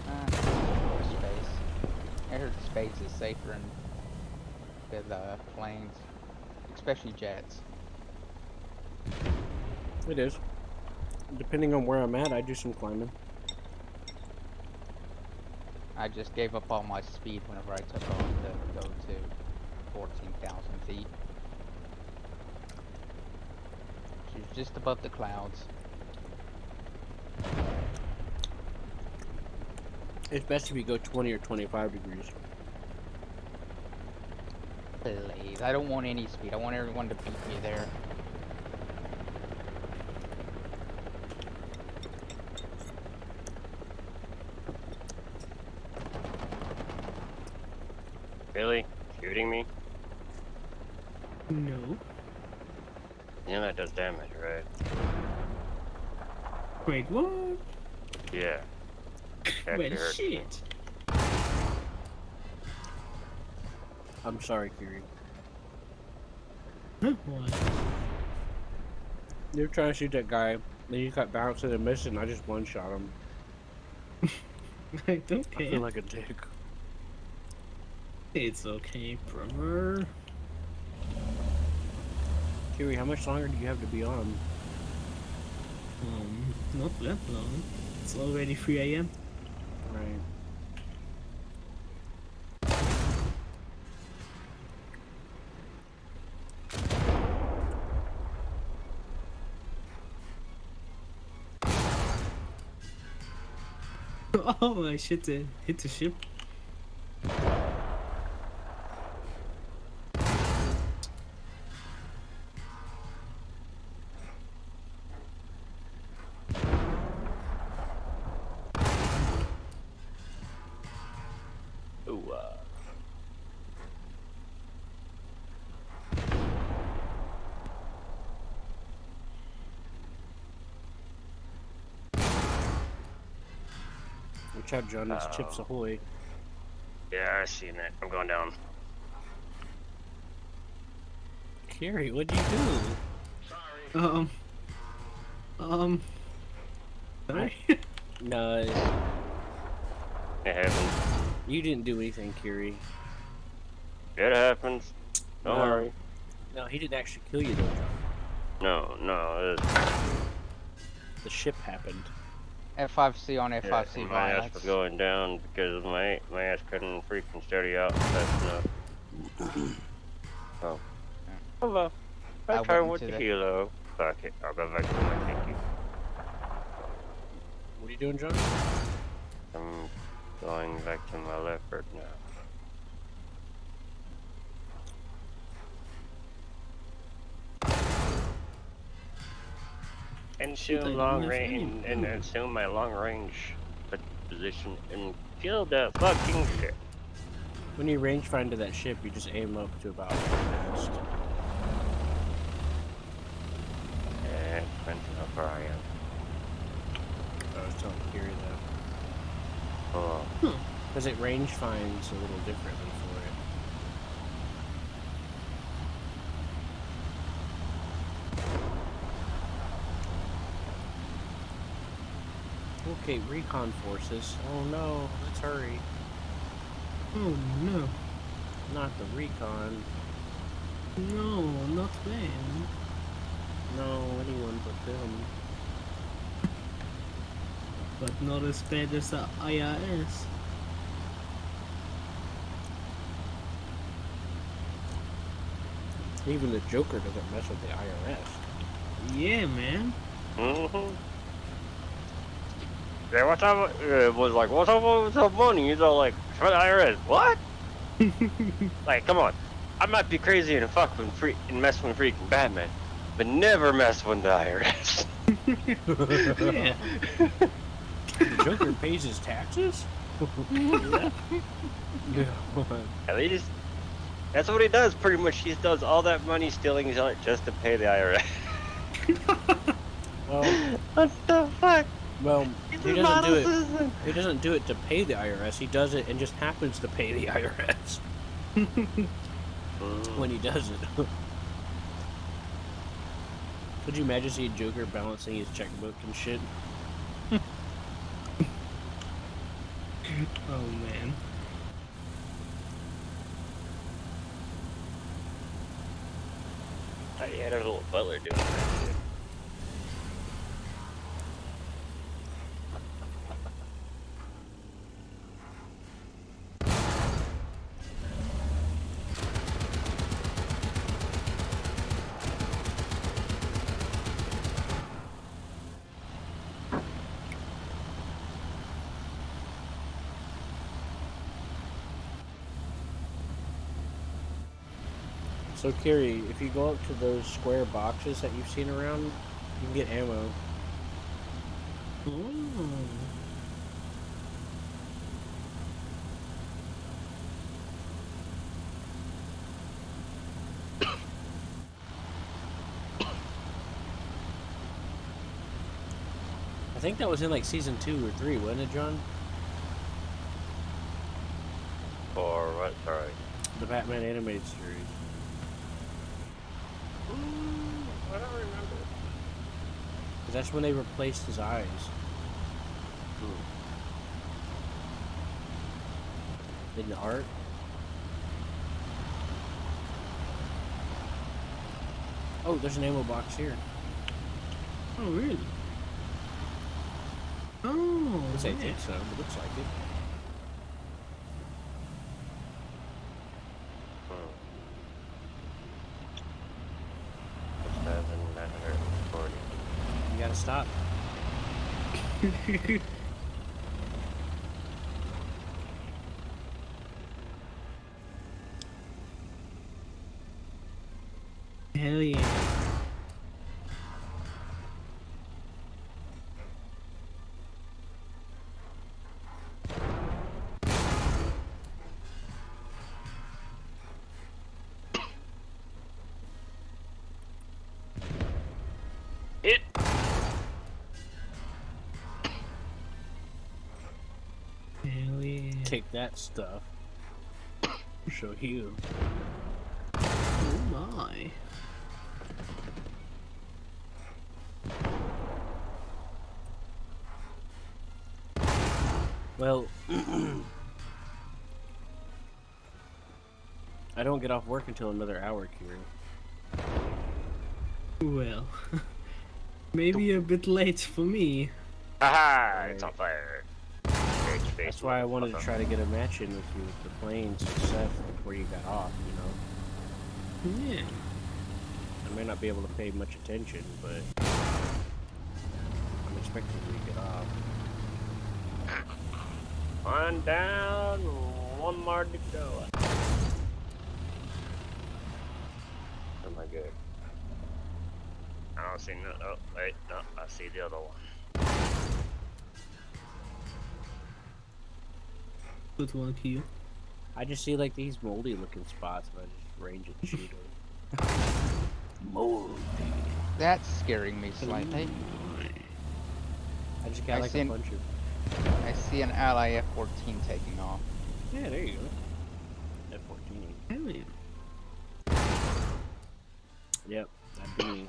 More space. I heard space is safer with planes, especially jets. It is. Depending on where I'm at, I do some climbing. I just gave up all my speed whenever I took off to go to 14,000 feet. She's just above the clouds. It's best if you go 20 or 25 degrees. Please, I don't want any speed. I want everyone to beat me there. Really? Shooting me? No. You know that does damage, right? Wait, what? Yeah. Actually Well, hurts me. shit. I'm sorry, Kiri. Huh? What? You're trying to shoot that guy, then you got bouncing and missing. I just one-shot him. I don't I care. feel like a dick. It's okay, brother. Kiri, how much longer do you have to be on? Not that long. It's already 3 a.m. Right. Oh, I should hit the ship. Ooh, Watch out, John. It's Chips Oh. Ahoy. yeah, I seen it. I'm going down. Kiri, what'd you do? Sorry. No, It happens. you didn't do anything, Kiri. It happens. Don't No. worry. No, he didn't actually kill you, though, John. No. The ship happened. F5C on F5C My ass violence. was going down because my ass couldn't freaking steady out fast enough. Oh. Hello. I I tried went with into the the- helo. Fuck it. I'll go back to my kinky. What are you doing, John? I'm going back to my leopard now. And assume long range, and assume my long range position and kill that fucking ship. When you rangefinder that ship, you just aim up to about mast. And depends on how far I am. I was telling Kiri that. Oh, Because it range finds a little differently for it. Okay, recon forces. Oh no, let's hurry. Oh no. Not the recon. No, not them. No, anyone but them. But not as bad as the IRS. Even the Joker doesn't mess with the IRS. Yeah, man. mm-hmm. Yeah, what's up? Was like, what's up with the money? He's all like, for the IRS. What? Like, come on. I might be crazy and mess with freaking Batman, but never mess with the IRS. Yeah. The Joker pays his taxes? Yeah. Yeah. At least that's what he does. Pretty much, he does all that money stealing just to pay the IRS. Well, What the fuck? well, He's he a doesn't do model it. citizen. He doesn't do it to pay the IRS. He does it and just happens to pay the IRS when he does it. Could you imagine seeing Joker balancing his checkbook and shit? Oh man. Oh, yeah, there's a little butler doing that shit. So, Kiri, if you go up to those square boxes that you've seen around, you can get ammo. Oh. I think that was in like season 2 or 3, wasn't it, John? Or what? Sorry. The Batman animated series. I don't remember. Because that's when they replaced his eyes. In the art. Oh, there's an ammo box here. Oh, really? Oh, Let's say I yeah. think so. It looks like it. What's 7,940? You gotta stop. Hell yeah. Hit! Hell yeah. Take that stuff. Show you. Oh my. Well, I don't get off work until another hour, Kieran. Well, maybe a bit late for me. Haha! It's on fire. That's why I wanted to try to get a match in with you with the planes and Seth before you got off, you know? Yeah. I may not be able to pay much attention, but I'm expecting you to get off. One down, one more to go. Am I good? I don't see no. Oh, wait, no, I see the other one. Good one, Q. I just see like these moldy looking spots, and I just range and shoot them. Moldy. That's scaring me slightly. I just got I like see a an- bunch of. I see an ally F-14 taking off. Yeah, there you go. F-14. Hell yeah. Yep, that'd be me.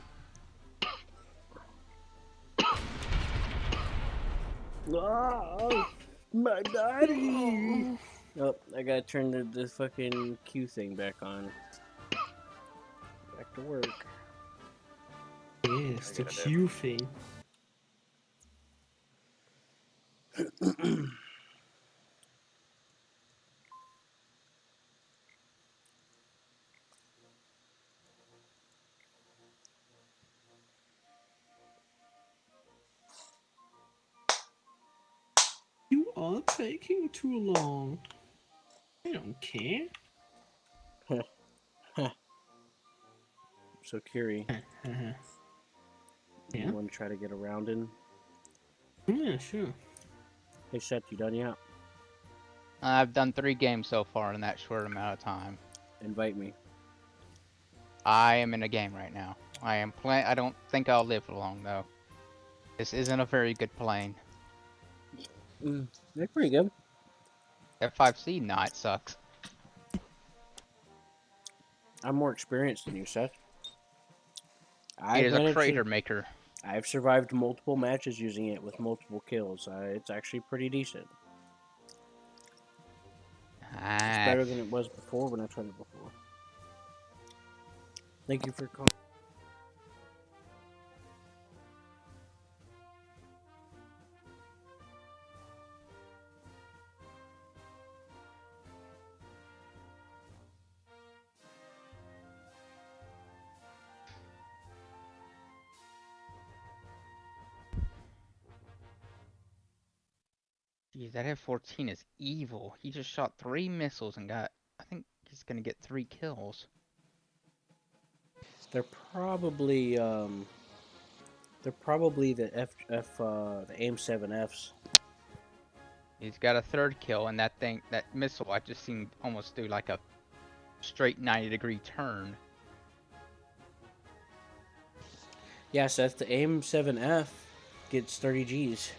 Oh, my body! Oh, I gotta turn the fucking Q thing back on. Back to work. Yes, the I gotta Q thing. You are taking too long. I don't care. So, Kiri, Yeah, you want to try to get around in? sure. Hey, Seth, you done yet? I've done 3 games so far in that short amount of time. Invite me. I am in a game right now. I am playing. I don't think I'll live long though. This isn't a very good plane. They're pretty good. F5C, nah, it sucks. I'm more experienced than you, Seth. It is a managed to- crater maker. I've survived multiple matches using it with multiple kills. It's actually pretty decent. It's better than it was before when I tried it before. Thank you for calling. Geez, that F-14 is evil. He just shot 3 missiles and got, I think he's gonna get 3 kills. They're probably the the AIM 7Fs. He's got a third kill, and that missile, I just seen almost do like a straight 90-degree turn. Yeah, Seth, the AIM 7F gets 30 Gs.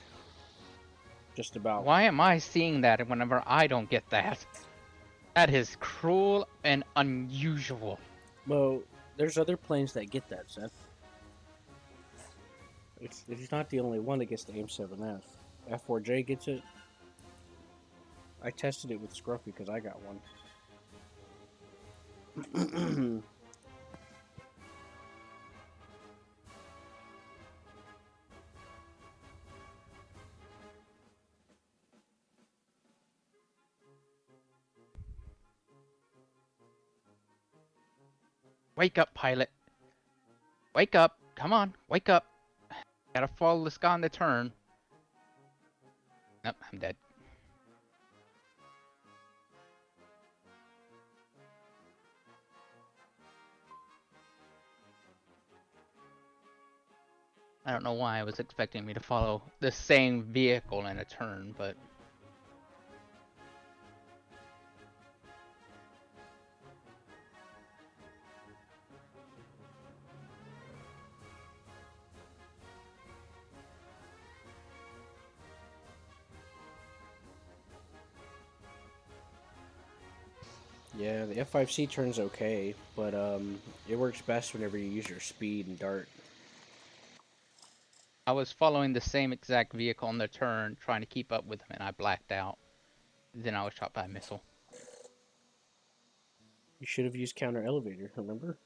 Just about. Why am I seeing that whenever I don't get that? That is cruel and unusual. Well, there's other planes that get that, Seth. It's not the only one that gets the AIM 7F. F4J gets it. I tested it with Scruffy because I got one. Wake up, pilot. Wake up. Come on, wake up. Gotta follow this guy on the turn. Nope, I'm dead. I don't know why I was expecting me to follow the same vehicle in a turn, but... Yeah, the F5C turn's okay, but it works best whenever you use your speed and dart. I was following the same exact vehicle on the turn, trying to keep up with him, and I blacked out. Then I was shot by a missile. You should have used counter elevator, remember?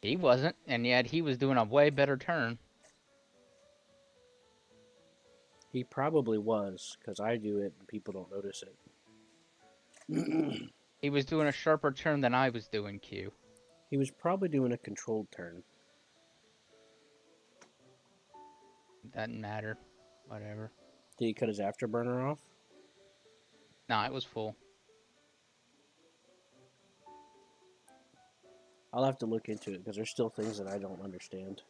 He wasn't, and yet he was doing a way better turn. He probably was, because I do it and people don't notice it. He was doing a sharper turn than I was doing, Q. He was probably doing a controlled turn. Doesn't matter. Whatever. Did he cut his afterburner off? Nah, it was full. I'll have to look into it, because there's still things that I don't understand.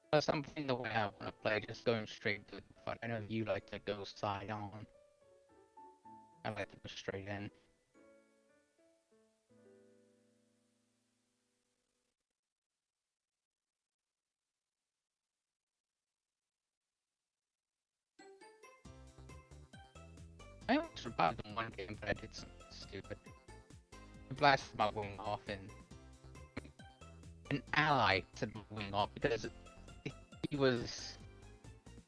Plus, I'm playing the way I want to play, just going straight to the front. I know you like to go side on. I like to go straight in. I only survived in one game, but I did something stupid. I blasted my wing off, and an ally set my wing off because he was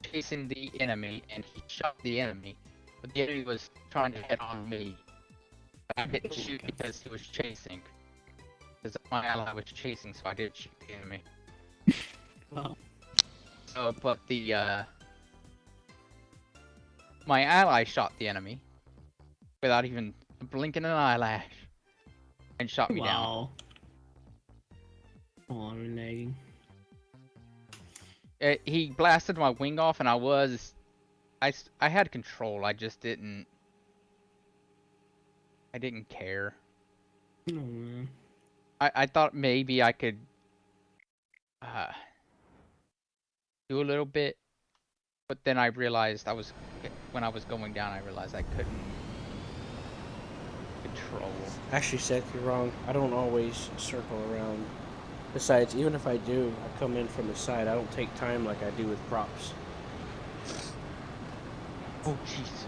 chasing the enemy, and he shot the enemy, but the enemy was trying to hit on me. But I didn't shoot because he was chasing. Because my ally was chasing, so I did shoot the enemy. Wow. So, but my ally shot the enemy without even blinking an eyelash and shot me down. Wow. Come on, reneging. He blasted my wing off, and I had control. I just didn't. I didn't care. Oh man. I thought maybe I could do a little bit, but then I realized when I was going down, I realized I couldn't control. Actually, Seth, you're wrong. I don't always circle around. Besides, even if I do, I come in from the side. I don't take time like I do with props. Oh, jeez.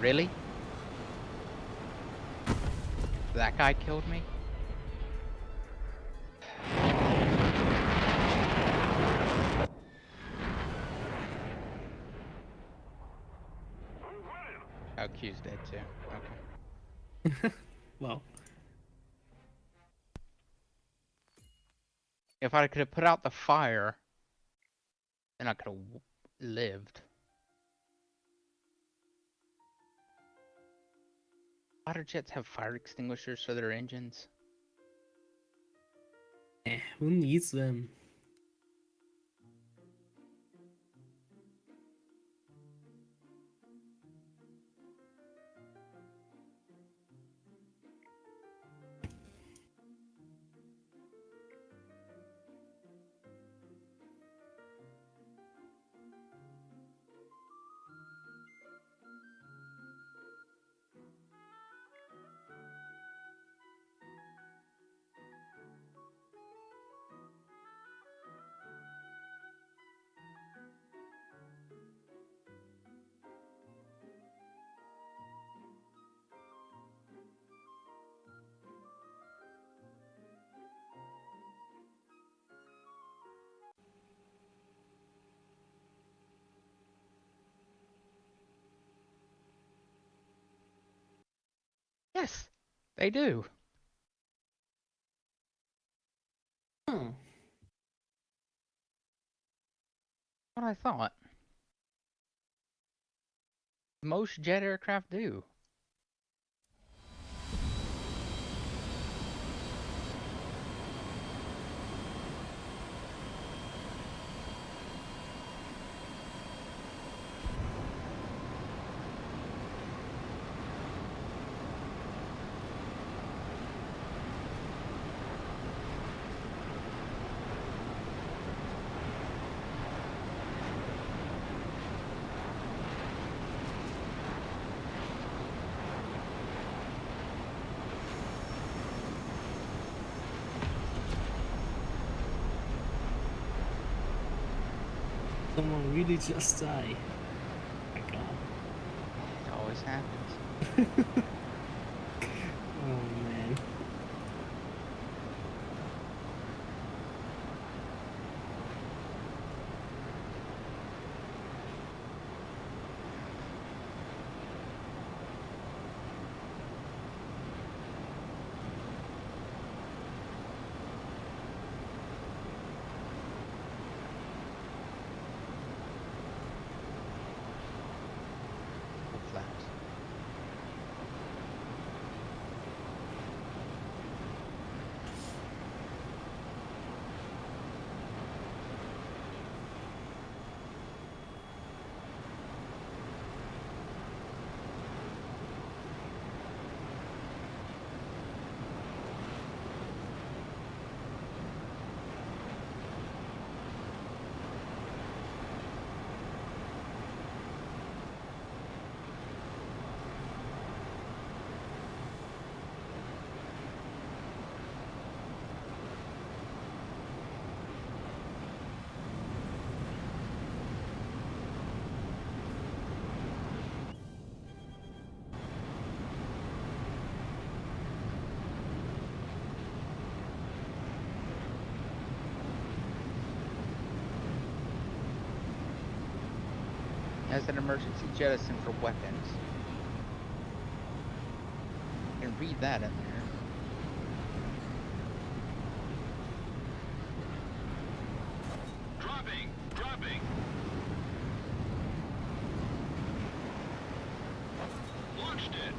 Really? That guy killed me? Oh, Q's dead too. Okay. Well, If I could have put out the fire, then I could have lived. Fighter jets have fire extinguishers for their engines. who needs them? Yes, they do. Oh. What I thought. Most jet aircraft do. Someone really just died. My God. It always happens. Oh man. Full flaps. As an emergency jettison for weapons. You can read that in there. Dropping. Launched it.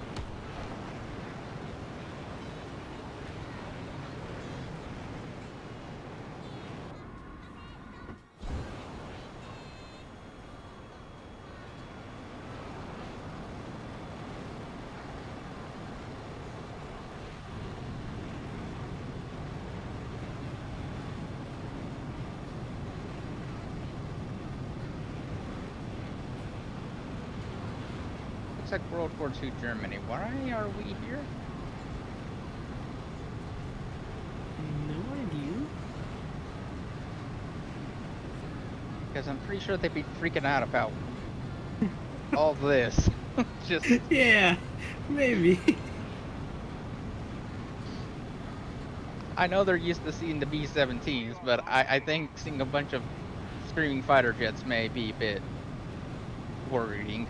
Looks like World War II Germany. Why are we here? No idea. Because I'm pretty sure they'd be freaking out about all this. Just Yeah, maybe. I know they're used to seeing the B-17s, but I think seeing a bunch of screaming fighter jets may be a bit worrying.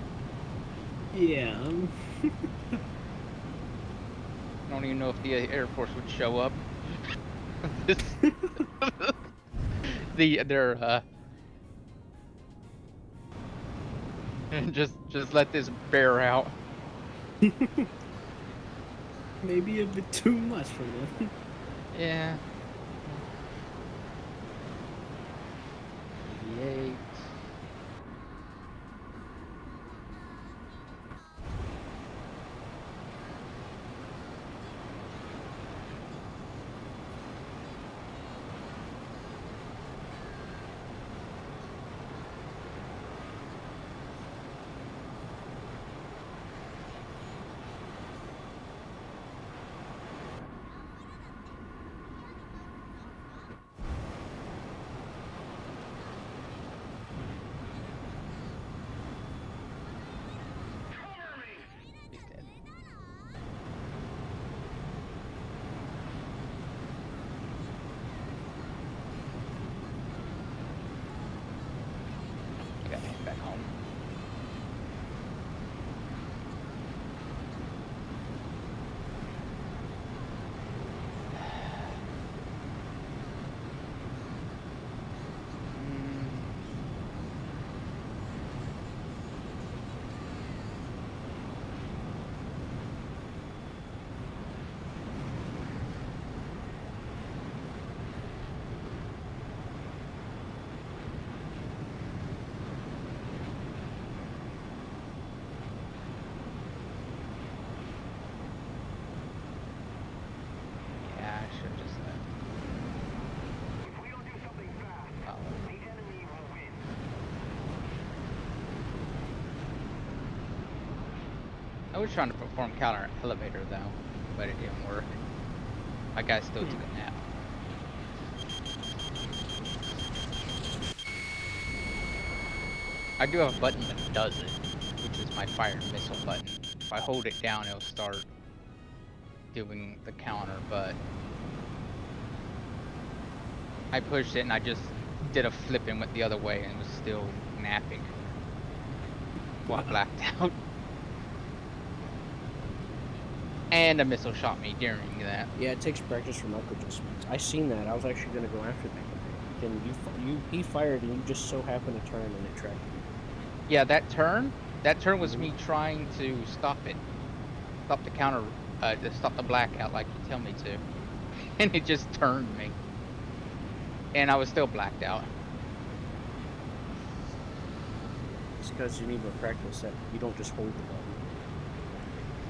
Yeah. I don't even know if the Air Force would show up. This, their just let this bear out. Maybe a bit too much for them. Yeah. 88. He's dead. I gotta head back home. Yeah, I should just left. Follow. I was trying to perform counter elevator though, but it didn't work. My guy still took a nap. I do have a button that does it, which is my fire missile button. If I hold it down, it'll start doing the counter, but I pushed it and I just did a flip and went the other way and was still napping while I blacked out. And a missile shot me during that. Yeah, it takes practice for micro adjustments. I seen that. I was actually going to go after that. Then he fired and you just so happened to turn and it tracked you. Yeah, that turn was me trying to stop it. Stop the counter, to stop the blackout like you tell me to. And it just turned me. And I was still blacked out. It's because you need more practice that you don't just hold the button.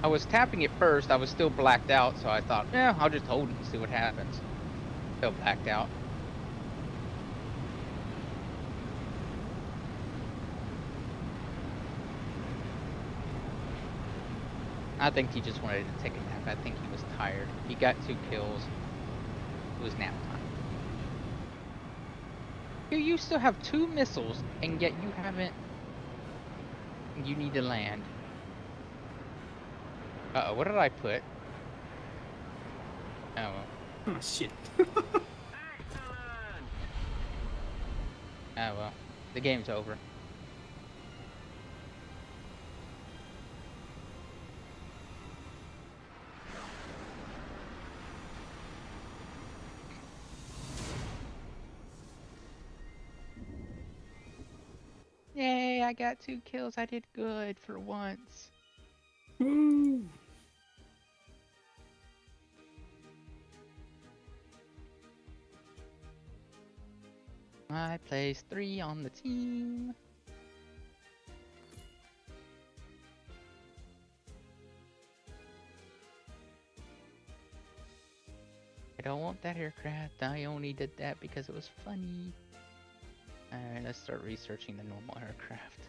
I was tapping it first, I was still blacked out, so I thought, yeah, I'll just hold it and see what happens. Still blacked out. I think he just wanted to take a nap. I think he was tired. He got 2 kills. It was nap time. You still have 2 missiles, and yet you haven't... You need to land. Uh-oh, what did I put? Oh, well. Oh shit. Excellent. Oh, well. The game's over. Yay, I got 2 kills. I did good for once. Woo. I placed 3 on the team. I don't want that aircraft. I only did that because it was funny. Alright, let's start researching the normal aircraft.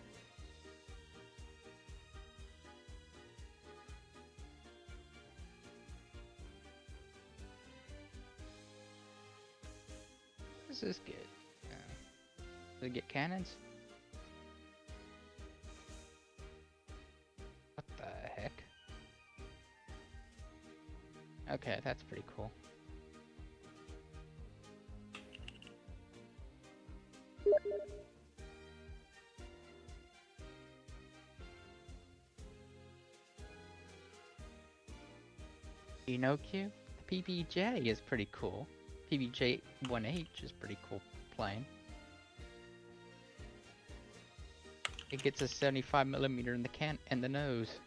This is good. Does it get cannons? Okay, that's pretty cool. Pinocchio? The PBJ is pretty cool. PBJ 1H is pretty cool plane. It gets a 75mm in the nose.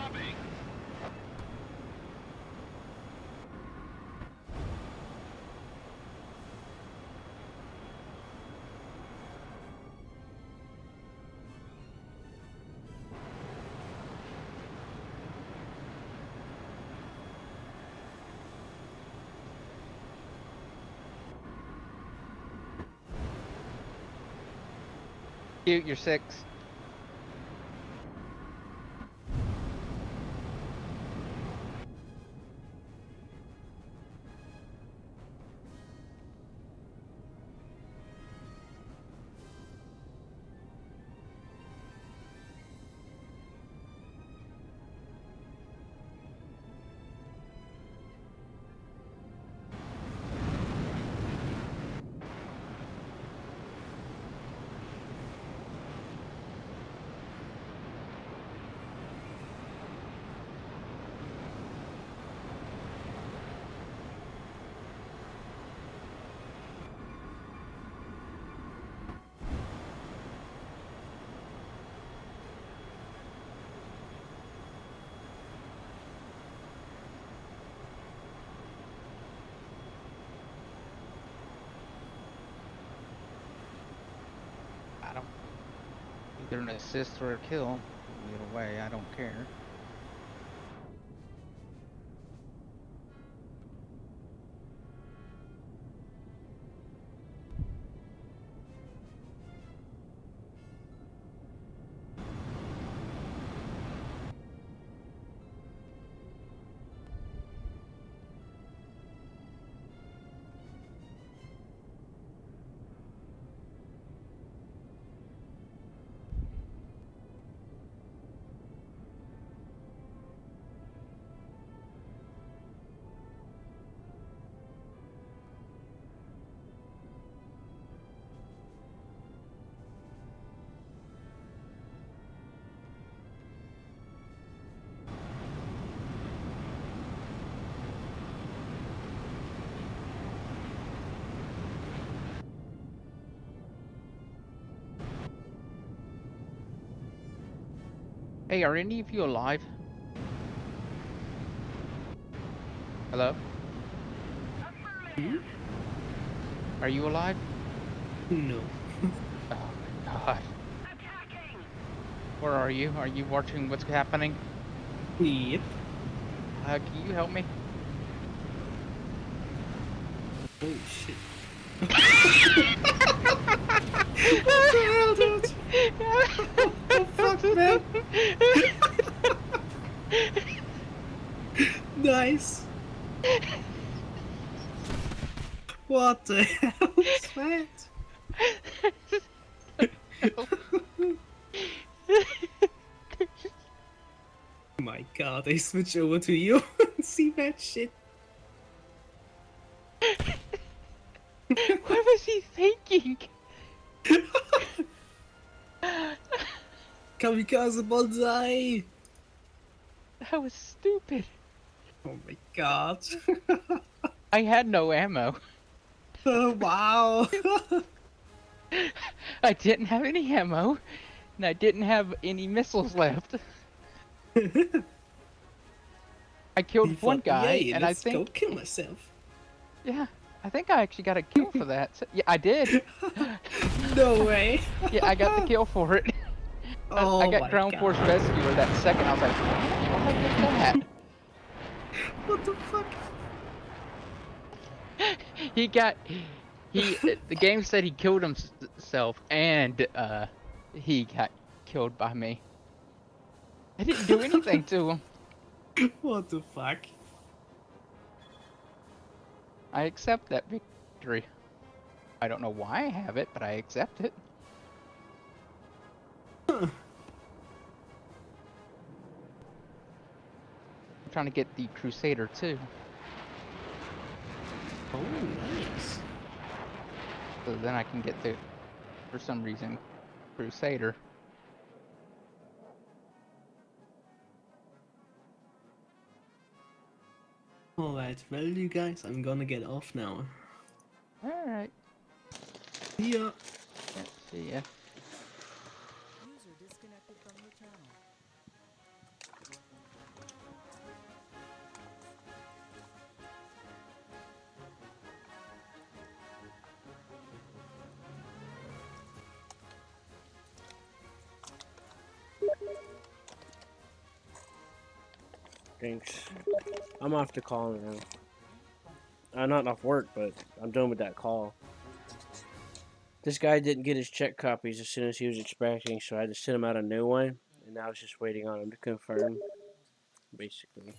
dropping. Cute, you're 6. I don't. Either an assist or a kill. Either way, I don't care. Hey, are any of you alive? Hello? Hmm? Are you alive? No. Oh my god. Where are you? Are you watching what's happening? Yep. Can you help me? Oh shit. What the hell, dude? What the fuck, man? Nice. What the hell is that? My god, I switch over to you and see that shit. What was he thinking? Kamikaze Bonsai! That was stupid. Oh my god. I had no ammo. Oh, wow. I didn't have any ammo, and I didn't have any missiles left. I killed He one thought, guy, yay, and I let's go think, kill myself. yeah, I think I actually got a kill for that. So, yeah, I did. No way. Yeah, I got the kill for it. I Oh got my ground force god. rescuer that second. I was like, how did I get that? What the fuck? He got the game said he killed himself and he got killed by me. I didn't do anything to him. What the fuck? I accept that victory. I don't know why I have it, but I accept it. Huh. I'm trying to get the Crusader too. Oh, nice. So then I can get the, for some reason, Crusader. Alright, well you guys, I'm gonna get off now. Alright. See ya. Yep, see ya. User disconnected from your channel. Thanks. I'm off the call now. Not off work, but I'm done with that call. This guy didn't get his check copies as soon as he was expecting, so I had to send him out a new one, and now I was just waiting on him to confirm, basically.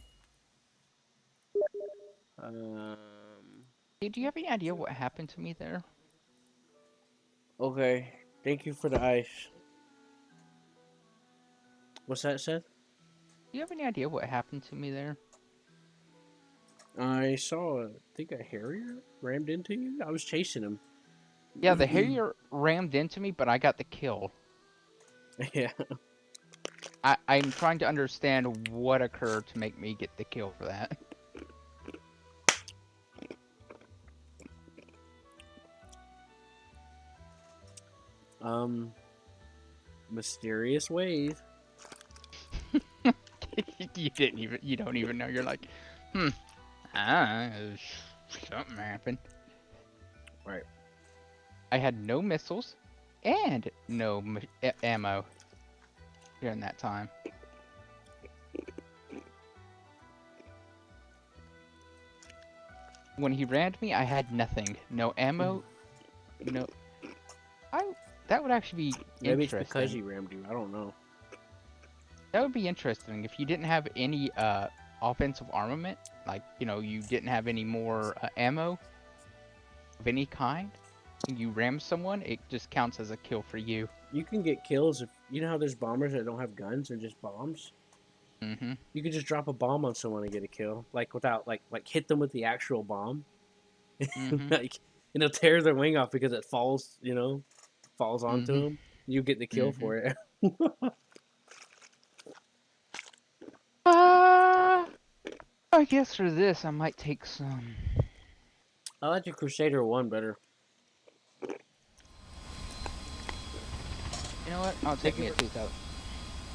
Hey, do you have any idea what happened to me there? Okay. Thank you for the ice. What's that, Seth? Do you have any idea what happened to me there? I saw, I think a Harrier rammed into you. I was chasing him. Yeah, the Harrier rammed into me, but I got the kill. Yeah. I'm trying to understand what occurred to make me get the kill for that. Mysterious wave. You don't even know. You're like, something happened. Right. I had no missiles and no ammo during that time. When he rammed me, I had nothing. No ammo, no... That would actually be Maybe it's interesting. because he rammed you. I don't know. That would be interesting if you didn't have any offensive armament, like, you know, you didn't have any more ammo of any kind, and you ram someone, it just counts as a kill for you. You can get kills if you know how there's bombers that don't have guns or just bombs. Mm-hmm. You could just drop a bomb on someone and get a kill, like without like hit them with the actual bomb, Mm-hmm. like and it'll tear their wing off because it falls, falls onto Mhm. them. You get the kill Mhm. for it. I guess for this, I might take some. I like the Crusader 1 better. You know what? I'll take me a 2,000.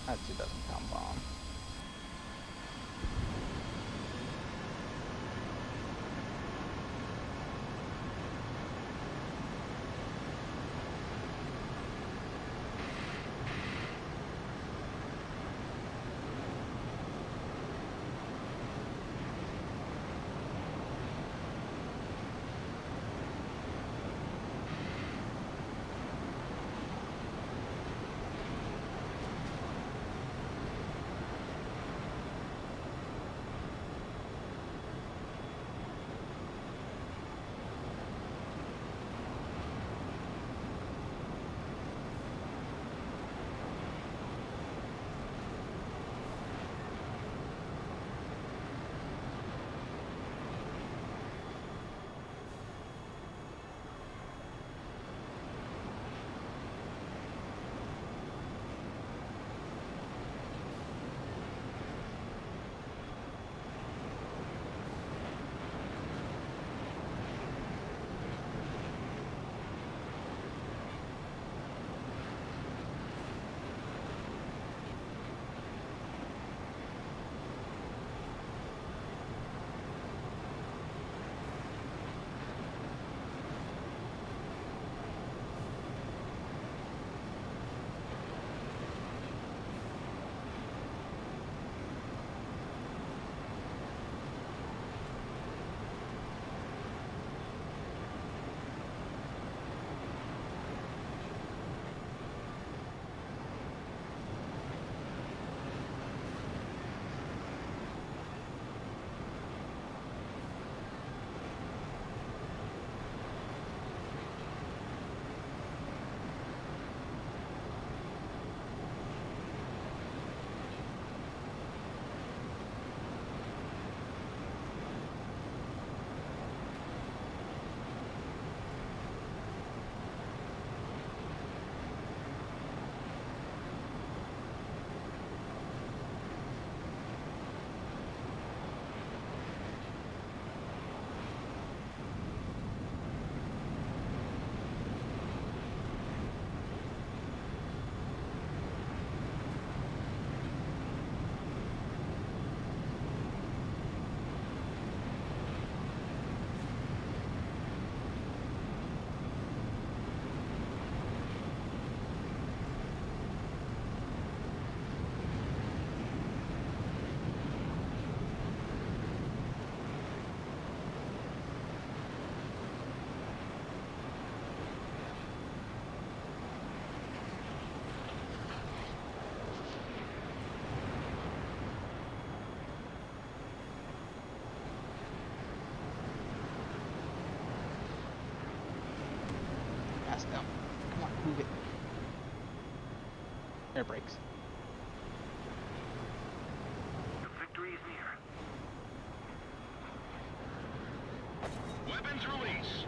A 2,000-pound bomb. blast them. Come on, move it. Air brakes. The victory is near. Weapons release.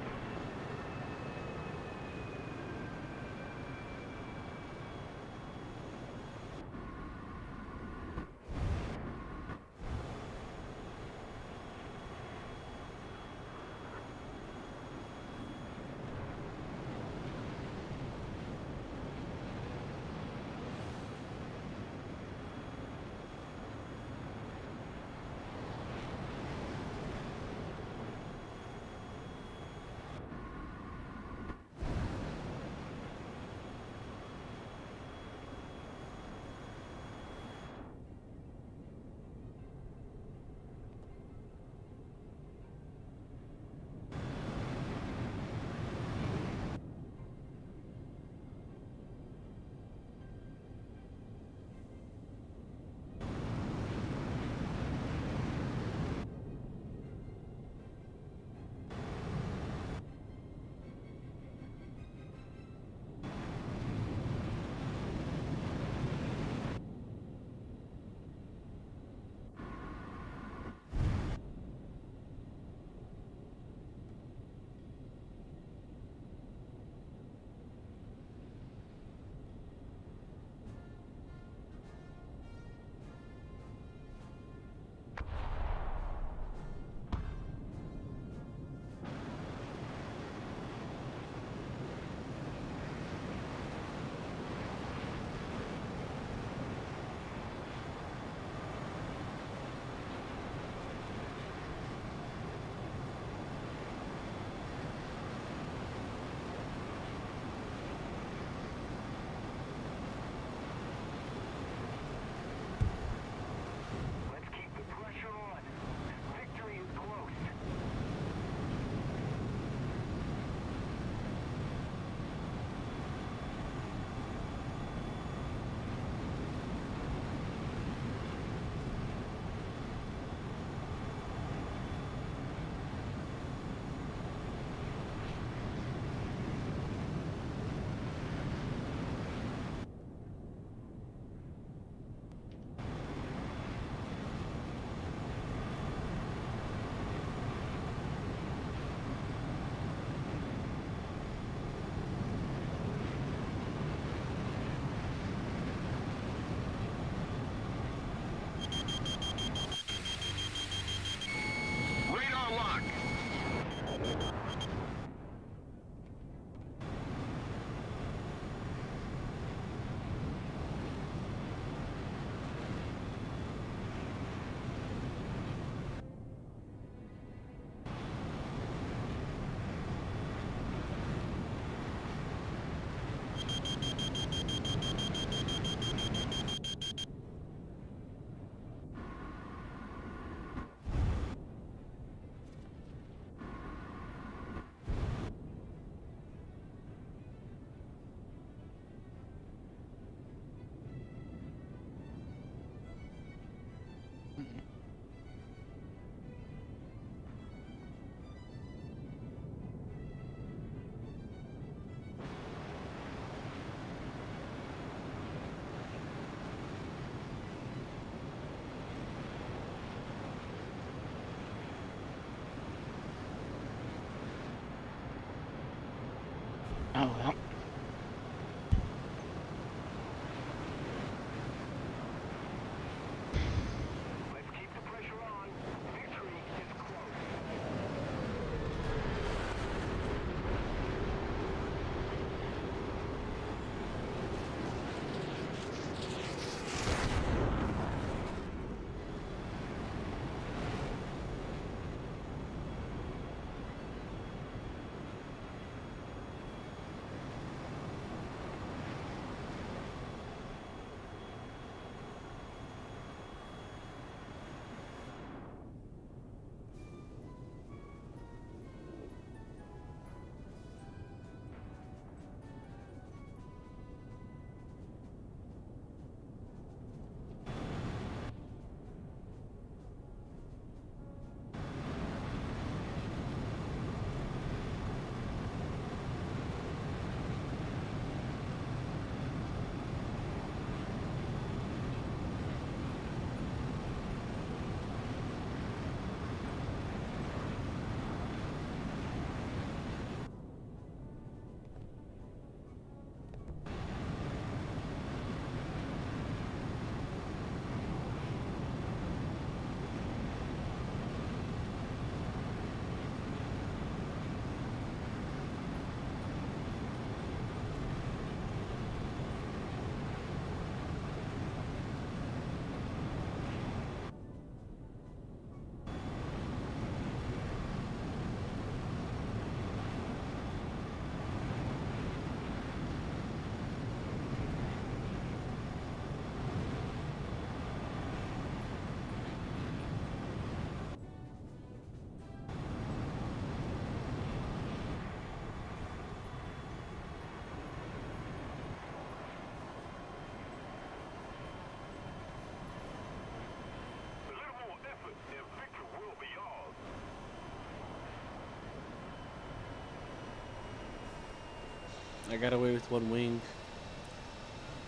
I got away with one wing.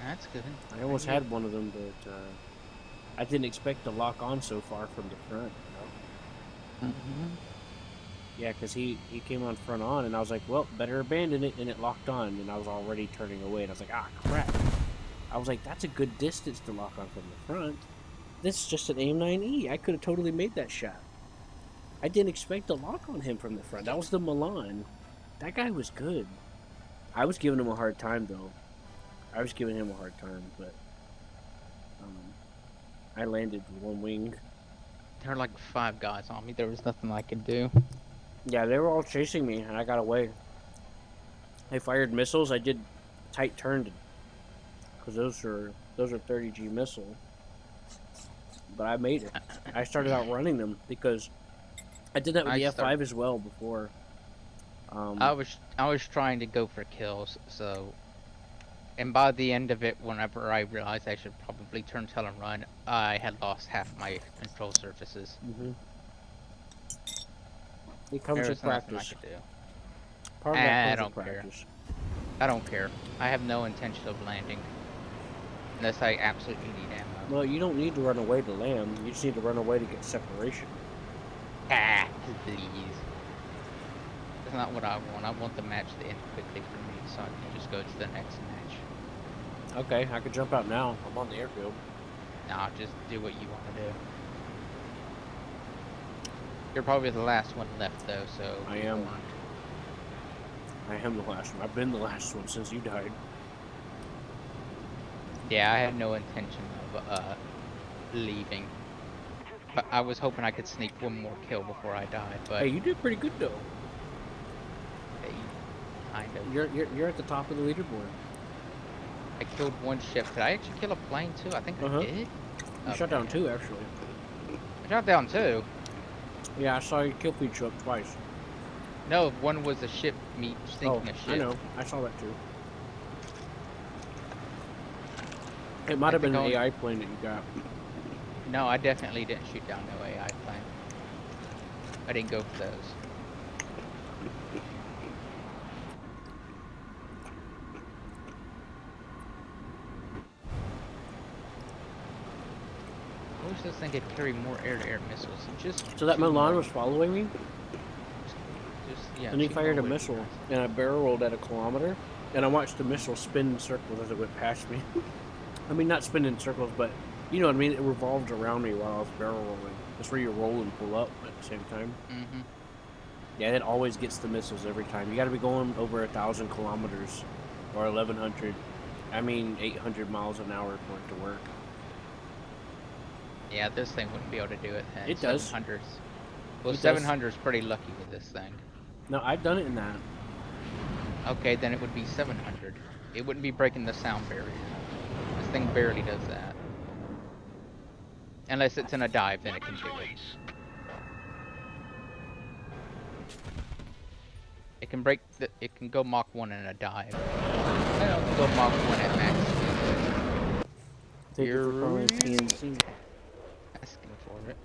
That's good. I almost had one of them, but I didn't expect to lock on so far from the front. You know? Mhm. Yeah, because he came on front on, and I was like, well, better abandon it, and it locked on, and I was already turning away, and I was like, ah, crap. I was like, that's a good distance to lock on from the front. This is just an AIM-9E. I could have totally made that shot. I didn't expect to lock on him from the front. That was the Milan. That guy was good. I was giving him a hard time, though. I was giving him a hard time, but I landed with one wing. There were like 5 guys on me. There was nothing I could do. Yeah, they were all chasing me, and I got away. They fired missiles. I did tight turn because those are 30G missile. But I made it. I started out running them because I did that with the F5 as well before. I was trying to go for kills, so, and by the end of it, whenever I realized I should probably turn tail and run, I had lost half my control surfaces. It comes There with was nothing I practice. could do. Part of that I comes don't with care. practice. I don't care. I have no intention of landing. Unless I absolutely need ammo. Well, you don't need to run away to land. You just need to run away to get separation. Ah, please. That's not what I want. I want the match to end quickly for me so I can just go to the next match. Okay, I could jump out now. I'm on the airfield. Nah, just do what you want to do. You're probably the last one left though, so... I am. I am the last one. I've been the last one since you died. Yeah, I had no intention of leaving. But I was hoping I could sneak one more kill before I died, but... Hey, you did pretty good though. Kind of. You're at the top of the leaderboard. I killed one ship. Did I actually kill a plane too? I think I did. You shot down 2 actually. I shot down 2. Yeah, I saw your kill feed show up twice. No, one was a ship sinking a ship. I know. I saw that too. It might have been an AI plane that you got. No, I definitely didn't shoot down no AI plane. I didn't go for those. I wish this thing could carry more air-to-air missiles. So that Milan was following me? Yeah, and he shoot fired a more away missile, from us. and I barrel rolled at a kilometer, and I watched the missile spin in circles as it went past me. I mean, not spin in circles, but you know what I mean? It revolved around me while I was barrel rolling. That's where you roll and pull up at the same time. Mm-hmm. Yeah, it always gets the missiles every time. You got to be going over 1,000 kilometers or 1,100. I mean, 800 miles an hour for it to work. Yeah, this thing wouldn't be able to do it then. It does. 700s. Well, It does. 700's pretty lucky with this thing. No, I've done it in that. Okay, then it would be 700. It wouldn't be breaking the sound barrier. This thing barely does that. Unless it's in a dive, then it can do it. It can break the, it can go Mach 1 in a dive. I don't go Mach 1 at max speed. Thank you for calling PNC. Asking for it.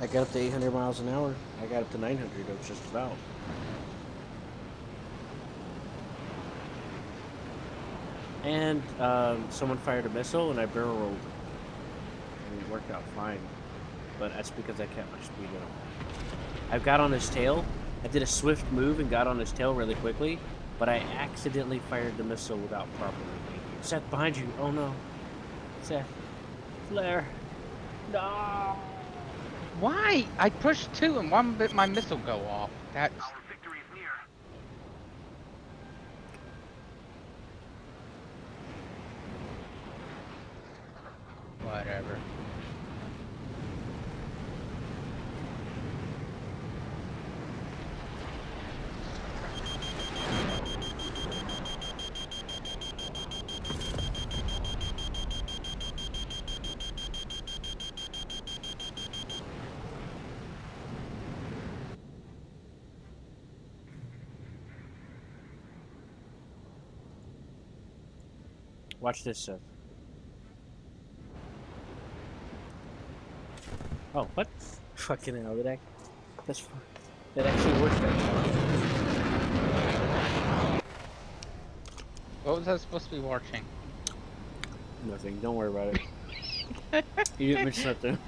I got up to 800 miles an hour. I got up to 900. It was just about. And someone fired a missile, and I barrel rolled. And it worked out fine. But that's because I kept my speed up. I got on his tail. I did a swift move and got on his tail really quickly, but I accidentally fired the missile without properly aiming. Seth, behind you! Oh no, Seth, flare! No! Why? I pushed 2 and one bit my missile go off. That's Our victory is near. whatever. Watch this, Seth. Oh, what? Fucking hell, that actually worked that time. What was I supposed to be watching? Nothing, don't worry about it. You didn't miss nothing.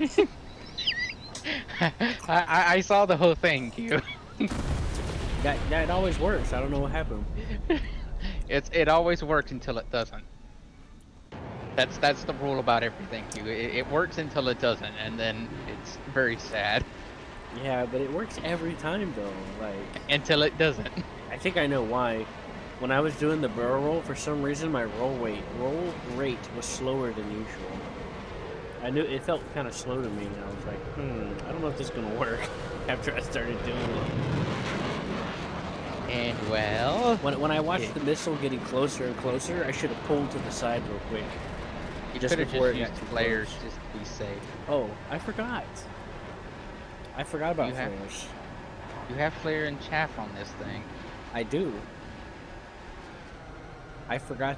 I saw the whole thing, Q. That always works. I don't know what happened. It always works until it doesn't. That's the rule about everything, Q. It works until it doesn't, and then it's very sad. Yeah, but it works every time though. Like, Until it doesn't. I think I know why. When I was doing the barrel roll, for some reason my roll rate was slower than usual. I knew it felt kind of slow to me, and I was like, I don't know if this is gonna work. After I started doing it. And well, When I watched the missile getting closer and closer, I should have pulled to the side real quick. you just could have before just it got used too flares close. just to be safe. Oh, I forgot. I forgot about You have- flares. You have flare and chaff on this thing. I do. I forgot.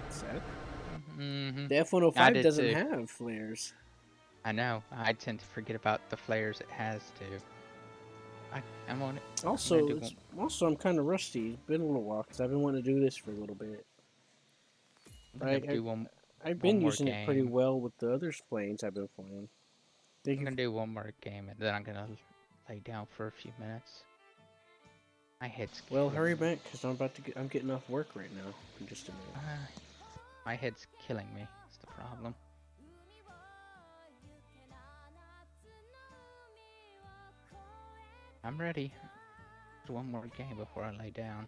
Seth. Mm-hmm. The I F-105 did doesn't too. have flares. I know. I tend to forget about the flares it has too. I'm on it. Also, do I'm kind of rusty. It's been a little while because I've been wanting to do this for a little bit. I'm gonna do one. I've been more using it pretty game. well with the other planes I've been flying. I'm gonna do one more game and then I'm gonna lay down for a few minutes. My head's Well, killing hurry me. back because I'm getting off work right now in just a minute. My head's killing me. That's the problem. I'm ready. Just one more game before I lay down.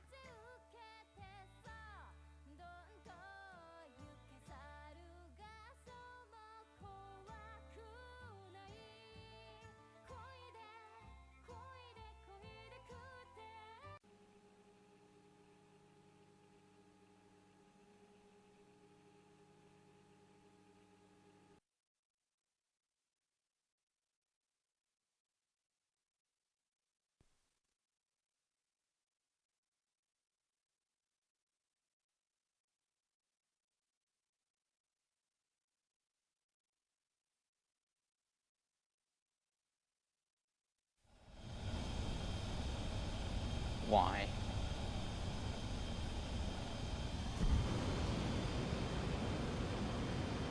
Why?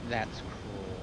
That's cruel.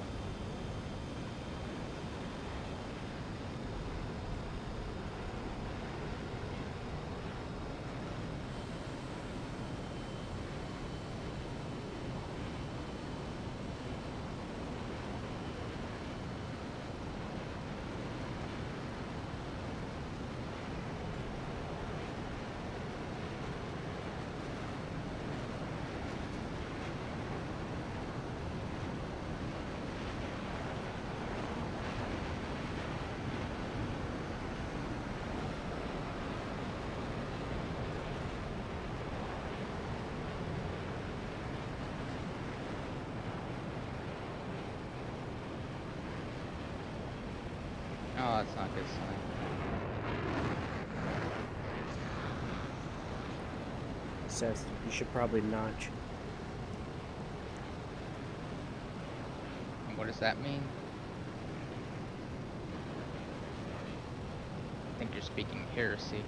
Oh, that's not a good sign. Seth, you should probably notch. And what does that mean? you're speaking heresy.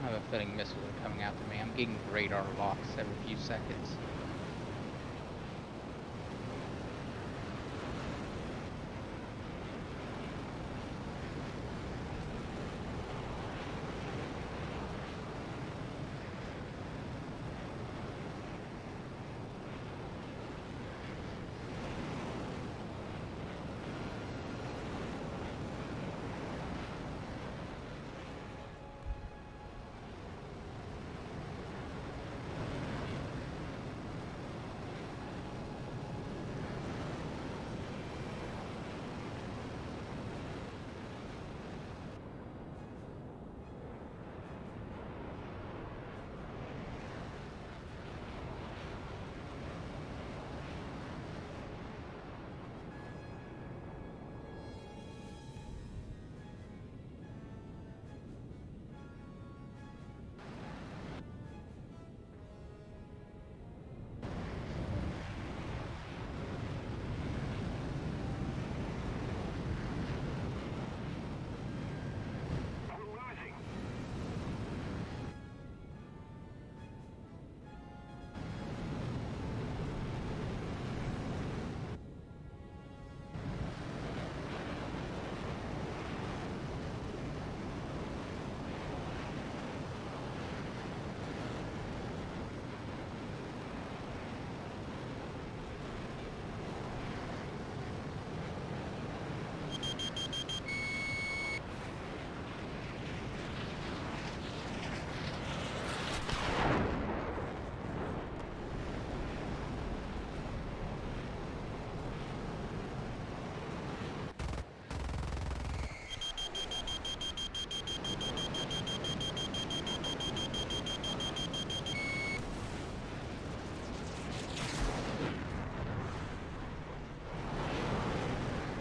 I have a feeling missiles are coming after me. I'm getting radar locks every few seconds.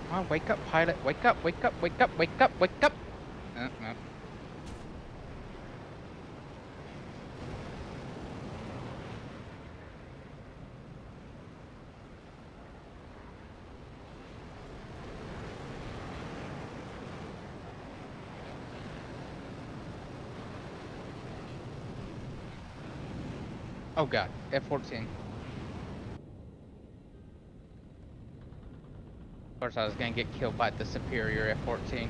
Come on, wake up, pilot. Wake up, wake up, wake up, wake up, wake up. No. Oh god, F-14. Of course I was gonna get killed by the superior F-14.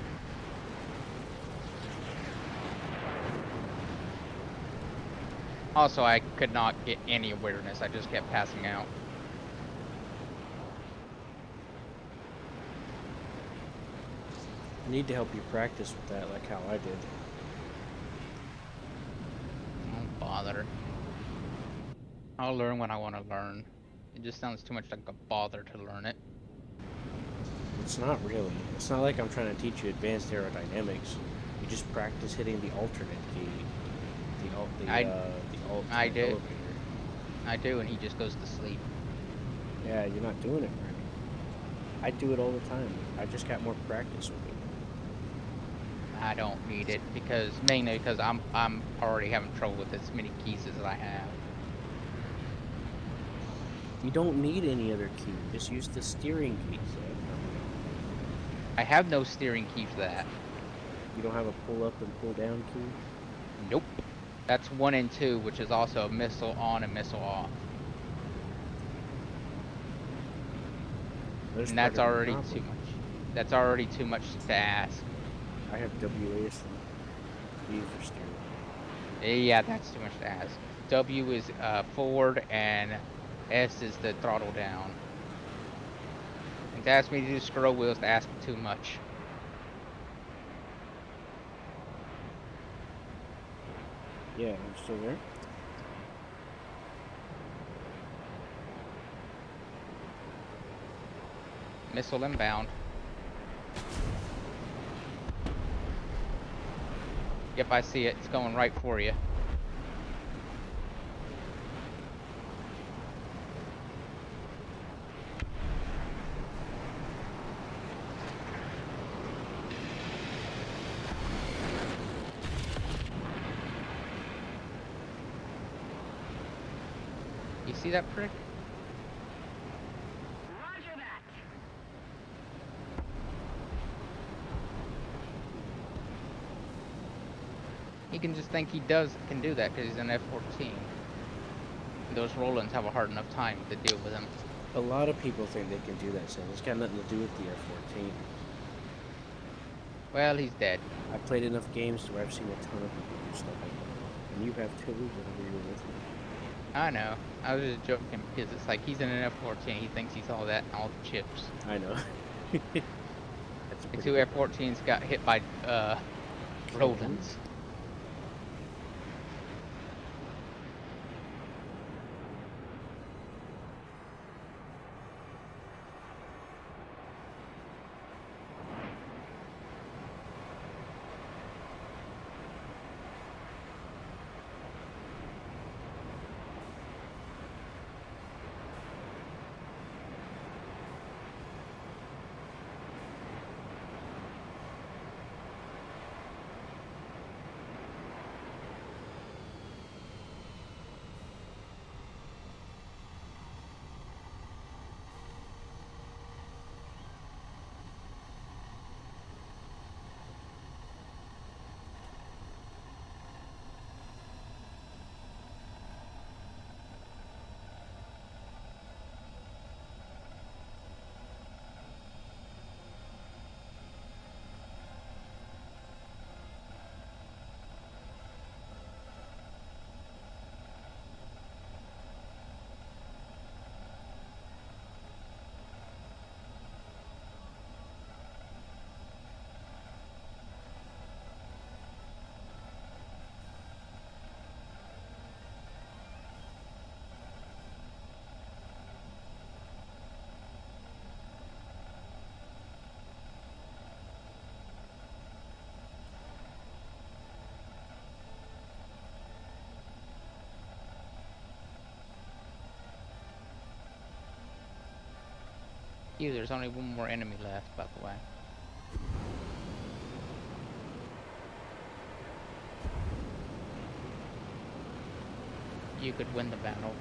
Also, I could not get any awareness, I just kept passing out. I need to help you practice with that like how I did. Don't bother. I'll learn when I want to learn. It just sounds too much like a bother to learn it. It's not really. It's not like I'm trying to teach you advanced aerodynamics. You just practice hitting the alternate key. The alt I do. elevator. I do, and he just goes to sleep. Yeah, you're not doing it right. I do it all the time. I just got more practice with it. I don't need it mainly because I'm already having trouble with as many keys as I have. You don't need any other key. Just use the steering key. I have no steering key for that. You don't have a pull up and pull down key? Nope. That's 1 and 2, which is also a missile on and missile off. And that's already too much. That's already too much to ask. I have WAS and B for steering. Yeah, that's too much to ask. W is forward and S is the throttle down. And to ask me to do scroll wheels to ask too much. Yeah, I'm still there. Missile inbound. Yep, I see it. It's going right for you. You see that prick? He can just think he can do that because he's an F-14. Those Rolands have a hard enough time to deal with him. A lot of people think they can do that, so it's got nothing to do with the F-14. Well, he's dead. I've played enough games where I've seen a ton of people do stuff like that. And you have too, whenever you were with me. I know. I was just joking because it's like he's in an F-14. He thinks he's all that and all the chips. I know. That's a The pretty two good F-14s got hit by Rolands. Ew, there's only one more enemy left, by the way. You could win the battle.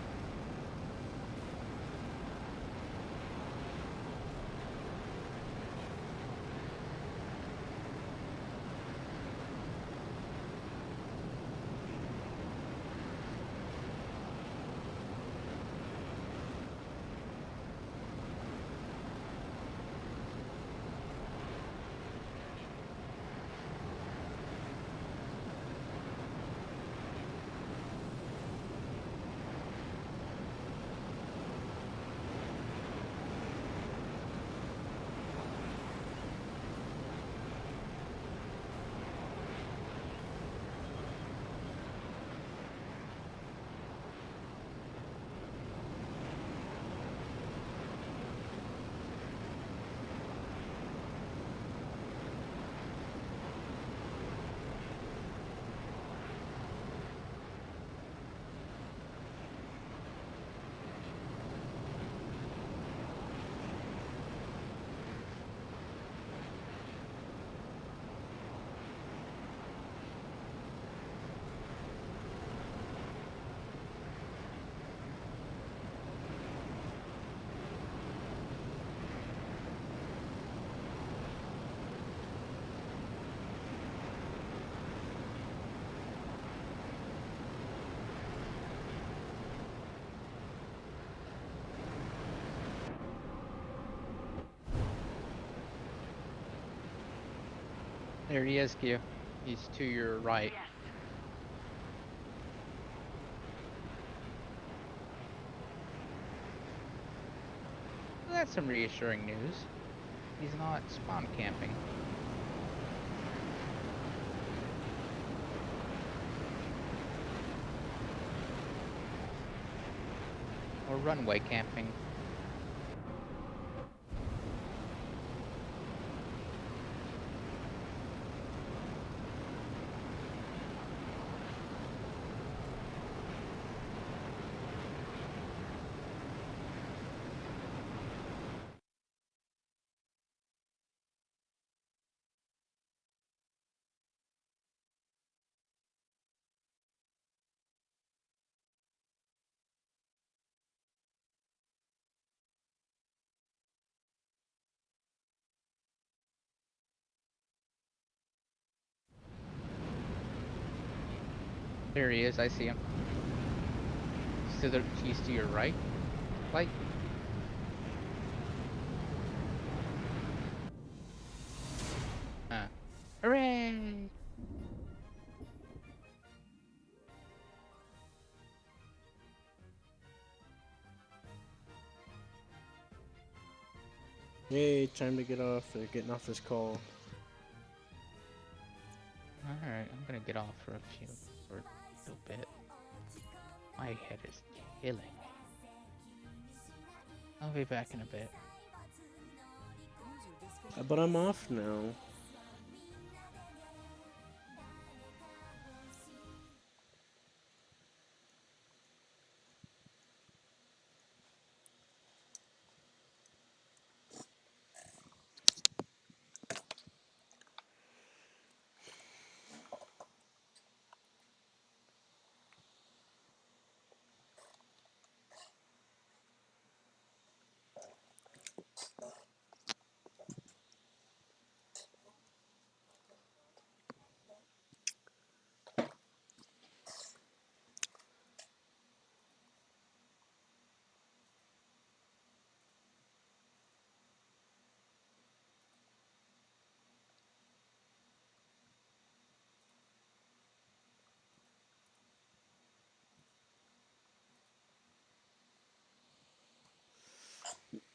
There he is, Q. He's to your right. Yes. Well, that's some reassuring news. He's not spawn camping. Or runway camping. There he is. I see him. He's to your right. Like. Hooray! Yay, time to get off. They're getting off this call. Alright, I'm gonna get off for a little bit. My head is killing me. I'll be back in a bit. But I'm off now.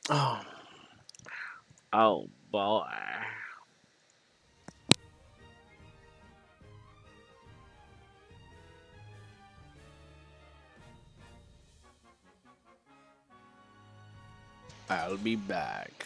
Oh. Oh boy. I'll be back.